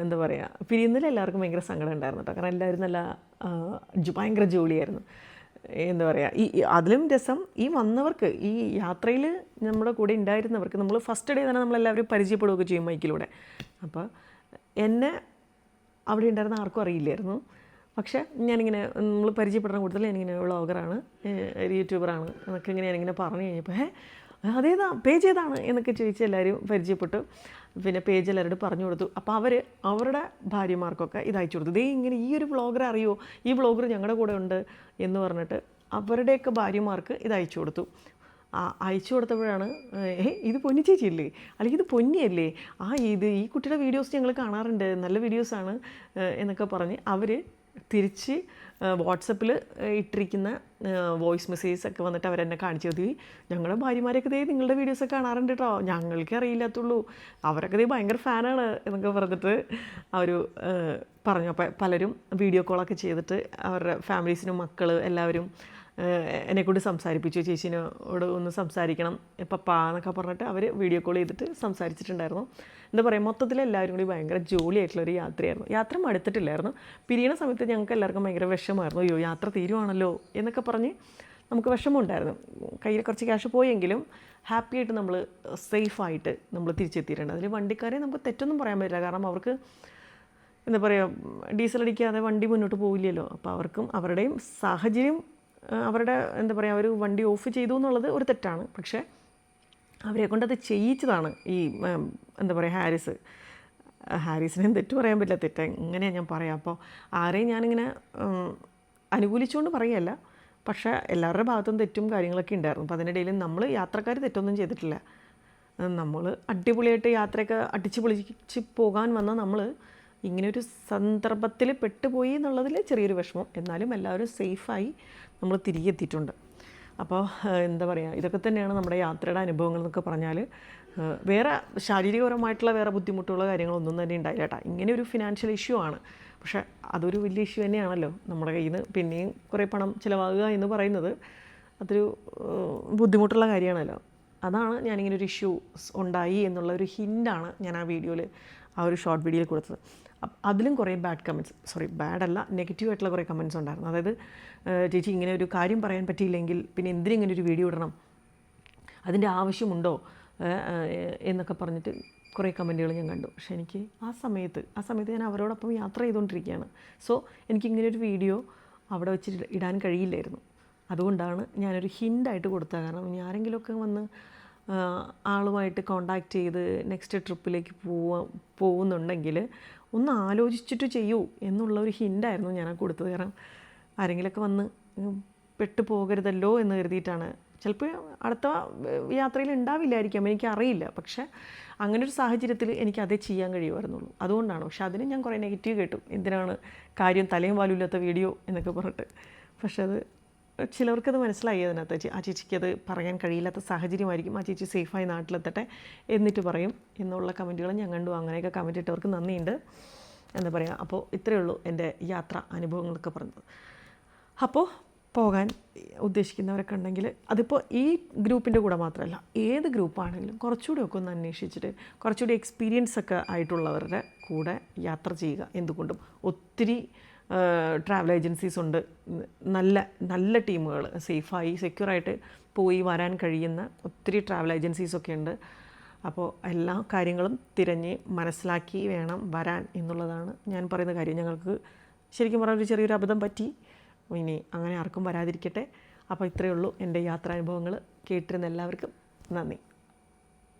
എന്താ പറയുക, പിരിയുന്നതിൽ എല്ലാവർക്കും ഭയങ്കര സങ്കടം ഉണ്ടായിരുന്നു കേട്ടോ. കാരണം എല്ലാവരും നല്ല ഭയങ്കര ജോലിയായിരുന്നു. എന്താ പറയുക, അതിലും രസം ഈ വന്നവർക്ക്, ഈ യാത്രയിൽ നമ്മുടെ കൂടെ ഉണ്ടായിരുന്നവർക്ക് നമ്മൾ ഫസ്റ്റ് ഡേ തന്നെ നമ്മളെല്ലാവരും പരിചയപ്പെടുകയൊക്കെ ചെയ്യും മൈക്കിലൂടെ. അപ്പോൾ എന്നെ അവിടെ ഉണ്ടായിരുന്ന ആർക്കും അറിയില്ലായിരുന്നു. പക്ഷേ ഞാനിങ്ങനെ നമ്മൾ പരിചയപ്പെടുന്ന കൂടുതൽ ഞാനിങ്ങനെ വ്ളോഗറാണ്, യൂട്യൂബറാണ് എന്നൊക്കെ ഇങ്ങനെ ഞാനിങ്ങനെ പറഞ്ഞു കഴിഞ്ഞപ്പോൾ അതേതാ പേജ് ഏതാണ് എന്നൊക്കെ ചോദിച്ച് എല്ലാവരും പരിചയപ്പെട്ടു. പിന്നെ പേജ് എല്ലാവരോടും പറഞ്ഞു കൊടുത്തു. അപ്പോൾ അവരുടെ ഭാര്യമാർക്കൊക്കെ ഇത് അയച്ചു കൊടുത്തു. ദേ ഇങ്ങനെ ഈ ഒരു വ്ളോഗറെ അറിയോ, ഈ വ്ളോഗർ ഞങ്ങളുടെ കൂടെ ഉണ്ട് എന്ന് പറഞ്ഞിട്ട് അവരുടെയൊക്കെ ഭാര്യമാർക്ക് ഇത് അയച്ചു കൊടുത്തു. അയച്ചു കൊടുത്തപ്പോഴാണ് ഇത് പൊന്നി ചേച്ചിയല്ലേ, അല്ലെങ്കിൽ ഇത് പൊന്നിയല്ലേ, ഈ കുട്ടിയുടെ വീഡിയോസ് ഞങ്ങൾ കാണാറുണ്ട്, നല്ല വീഡിയോസാണ് എന്നൊക്കെ പറഞ്ഞ് അവർ തിരിച്ച് വാട്സപ്പിൽ ഇട്ടിരിക്കുന്ന വോയിസ് മെസ്സേജസ് ഒക്കെ വന്നിട്ട് അവരെന്നെ കാണിച്ചു തന്നു. ഞങ്ങളുടെ ഭാര്യമാരൊക്കെ ദേ നിങ്ങളുടെ വീഡിയോസൊക്കെ കാണാറുണ്ട് കേട്ടോ, ഞങ്ങൾക്കേ അറിയില്ലാത്തുള്ളൂ, അവരൊക്കെ ദേ ഭയങ്കര ഫാനാണ് എന്നൊക്കെ പറഞ്ഞിട്ട് അവർ പറഞ്ഞു. അപ്പോൾ പലരും വീഡിയോ കോളൊക്കെ ചെയ്തിട്ട് അവരുടെ ഫാമിലീസിനും മക്കൾ എല്ലാവരും എന്നെക്കൊണ്ട് സംസാരിപ്പിച്ചു. ചേച്ചിനോട് ഒന്ന് സംസാരിക്കണം പപ്പാ എന്നൊക്കെ പറഞ്ഞിട്ട് അവർ വീഡിയോ കോൾ ചെയ്തിട്ട് സംസാരിച്ചിട്ടുണ്ടായിരുന്നു. എന്താ പറയുക, മൊത്തത്തിൽ എല്ലാവരും കൂടി ഭയങ്കര ജോലിയായിട്ടുള്ളൊരു യാത്രയായിരുന്നു. യാത്ര മടുത്തിട്ടില്ലായിരുന്നു. പിരിയണ സമയത്ത് ഞങ്ങൾക്ക് എല്ലാവർക്കും ഭയങ്കര വിഷമമായിരുന്നു. അയ്യോ യാത്ര തീരുവാണല്ലോ എന്നൊക്കെ പറഞ്ഞ് നമുക്ക് വിഷമമുണ്ടായിരുന്നു. കയ്യിൽ കുറച്ച് ക്യാഷ് പോയെങ്കിലും ഹാപ്പിയായിട്ട് നമ്മൾ സേഫായിട്ട് നമ്മൾ തിരിച്ചെത്തിയിട്ടുണ്ട്. അതിൽ വണ്ടിക്കാരെ നമുക്ക് തെറ്റൊന്നും പറയാൻ പറ്റില്ല. കാരണം അവർക്ക് എന്താ പറയുക, ഡീസൽ അടിക്കാതെ വണ്ടി മുന്നോട്ട് പോവില്ലല്ലോ. അപ്പോൾ അവർക്കും അവരുടെയും സാഹചര്യം, അവരുടെ എന്താ പറയുക, അവർ വണ്ടി ഓഫ് ചെയ്തു എന്നുള്ളത് ഒരു തെറ്റാണ്. പക്ഷേ അവരെ കൊണ്ടത് ചെയ്യിച്ചതാണ് ഈ എന്താ പറയുക ഹാരിസിനെയും തെറ്റ് പറയാൻ പറ്റില്ല, തെറ്റ് എങ്ങനെയാണ് ഞാൻ പറയാം. അപ്പോൾ ആരെയും ഞാനിങ്ങനെ അനുകൂലിച്ചുകൊണ്ട് പറയുകയല്ല, പക്ഷേ എല്ലാവരുടെ ഭാഗത്തും തെറ്റും കാര്യങ്ങളൊക്കെ ഉണ്ടായിരുന്നു. അപ്പോൾ അതിനിടയിൽ നമ്മൾ യാത്രക്കാർ തെറ്റൊന്നും ചെയ്തിട്ടില്ല. നമ്മൾ അടിപൊളിയായിട്ട് യാത്രയൊക്കെ അടിച്ച് പൊളിച്ച് പോകാൻ വന്ന നമ്മൾ ഇങ്ങനെയൊരു സന്ദർഭത്തിൽ പെട്ടുപോയി എന്നുള്ളതിൽ ചെറിയൊരു വിഷമം. എന്നാലും എല്ലാവരും സേഫായി നമ്മൾ തിരികെ എത്തിയിട്ടുണ്ട്. അപ്പോൾ എന്താ പറയുക, ഇതൊക്കെ തന്നെയാണ് നമ്മുടെ യാത്രയുടെ അനുഭവങ്ങൾ എന്നൊക്കെ പറഞ്ഞാൽ. വേറെ ശാരീരികപരമായിട്ടുള്ള വേറെ ബുദ്ധിമുട്ടുള്ള കാര്യങ്ങളൊന്നും തന്നെ ഉണ്ടായില്ല കേട്ടോ. ഇങ്ങനെ ഒരു ഫിനാൻഷ്യൽ ഇഷ്യൂ ആണ്, പക്ഷേ അതൊരു വലിയ ഇഷ്യൂ തന്നെയാണല്ലോ. നമ്മുടെ കയ്യിൽ നിന്ന് പിന്നെയും കുറേ പണം ചിലവാകുക എന്ന് പറയുന്നത് അതൊരു ബുദ്ധിമുട്ടുള്ള കാര്യമാണല്ലോ. അതാണ് ഞാനിങ്ങനെ ഒരു ഇഷ്യൂ ഉണ്ടായി എന്നുള്ള ഒരു ഹിൻ്റാണ് ഞാൻ ആ വീഡിയോയിൽ, ആ ഒരു ഷോർട്ട് വീഡിയോയിൽ കൊടുത്തത്. അതിലും കുറേ ബാഡല്ല നെഗറ്റീവായിട്ടുള്ള കുറേ കമൻറ്റ്സ് ഉണ്ടായിരുന്നു. അതായത് ചേച്ചി ഇങ്ങനെ ഒരു കാര്യം പറയാൻ പറ്റിയില്ലെങ്കിൽ പിന്നെ എന്തിനും ഇങ്ങനെ ഒരു വീഡിയോ ഇടണം, അതിൻ്റെ ആവശ്യമുണ്ടോ എന്നൊക്കെ പറഞ്ഞിട്ട് കുറേ കമൻറ്റുകൾ ഞാൻ കണ്ടു. പക്ഷേ എനിക്ക് ആ സമയത്ത് ഞാൻ അവരോടൊപ്പം യാത്ര ചെയ്തുകൊണ്ടിരിക്കുകയാണ്. സോ എനിക്കിങ്ങനൊരു വീഡിയോ അവിടെ വെച്ച് ഇടാൻ കഴിയില്ലായിരുന്നു. അതുകൊണ്ടാണ് ഞാനൊരു ഹിൻ്റായിട്ട് കൊടുത്തത്. കാരണം ഇനി ആരെങ്കിലുമൊക്കെ വന്ന് ആളുമായിട്ട് കോണ്ടാക്റ്റ് ചെയ്ത് നെക്സ്റ്റ് ട്രിപ്പിലേക്ക് പോകുന്നുണ്ടെങ്കിൽ ഒന്ന് ആലോചിച്ചിട്ട് ചെയ്യൂ എന്നുള്ള ഒരു ഹിൻ്റായിരുന്നു ഞാൻ കൊടുത്തത്. കാരണം ആരെങ്കിലുമൊക്കെ വന്ന് പെട്ടു പോകരുതല്ലോ എന്ന് കരുതിയിട്ടാണ്. ചിലപ്പോൾ അടുത്ത യാത്രയിൽ ഉണ്ടാവില്ലായിരിക്കാം, എനിക്കറിയില്ല. പക്ഷേ അങ്ങനെ ഒരു സാഹചര്യത്തിൽ എനിക്ക് അതേ ചെയ്യാൻ കഴിയുമായിരുന്നുള്ളൂ. അതുകൊണ്ടാണ്. പക്ഷെ അതിന് ഞാൻ കുറേ നെഗറ്റീവ് കേട്ടു. എന്തിനാണ് കാര്യം തലയും വാലുമില്ലാത്ത വീഡിയോ എന്നൊക്കെ പറഞ്ഞിട്ട്. പക്ഷെ അത് ചിലവർക്കത് മനസ്സിലായി. അതിനകത്ത് ആ ചേച്ചിക്കത് പറയാൻ കഴിയില്ലാത്ത സാഹചര്യമായിരിക്കും, ആ ചേച്ചി സേഫായി നാട്ടിലെത്തട്ടെ എന്നിട്ട് പറയും എന്നുള്ള കമൻറ്റുകൾ ഞാൻ കണ്ടു. അങ്ങനെയൊക്കെ കമൻറ്റ് ഇട്ടവർക്ക് നന്ദിയുണ്ട്. എന്താ പറയുക, അപ്പോൾ ഇത്രയേ ഉള്ളൂ എൻ്റെ യാത്ര അനുഭവങ്ങളൊക്കെ പറഞ്ഞത്. അപ്പോൾ പോകാൻ ഉദ്ദേശിക്കുന്നവരൊക്കെ ഉണ്ടെങ്കിൽ അതിപ്പോൾ ഈ ഗ്രൂപ്പിൻ്റെ കൂടെ മാത്രമല്ല, ഏത് ഗ്രൂപ്പാണെങ്കിലും കുറച്ചുകൂടിയൊക്കെ ഒന്ന് അന്വേഷിച്ചിട്ട് കുറച്ചുകൂടി എക്സ്പീരിയൻസ് ഒക്കെ ആയിട്ടുള്ളവരുടെ കൂടെ യാത്ര ചെയ്യുക. എന്തുകൊണ്ടും ഒത്തിരി ട്രാവൽ ഏജൻസീസ് ഉണ്ട്, നല്ല നല്ല ടീമുകൾ, സേഫായി സെക്യൂറായിട്ട് പോയി വരാൻ കഴിയുന്ന ഒത്തിരി ട്രാവൽ ഏജൻസീസൊക്കെ ഉണ്ട്. അപ്പോൾ എല്ലാ കാര്യങ്ങളും തിരഞ്ഞ് മനസ്സിലാക്കി വേണം വരാൻ എന്നുള്ളതാണ് ഞാൻ പറയുന്ന കാര്യം. ഞങ്ങൾക്ക് ശരിക്കും പറഞ്ഞാൽ ഒരു ചെറിയൊരു അബദ്ധം പറ്റി. ഇനി അങ്ങനെ ആർക്കും വരാതിരിക്കട്ടെ. അപ്പോൾ ഇത്രയേ ഉള്ളൂ എൻ്റെ യാത്രാനുഭവങ്ങൾ. കേട്ടിരുന്ന എല്ലാവർക്കും നന്ദി.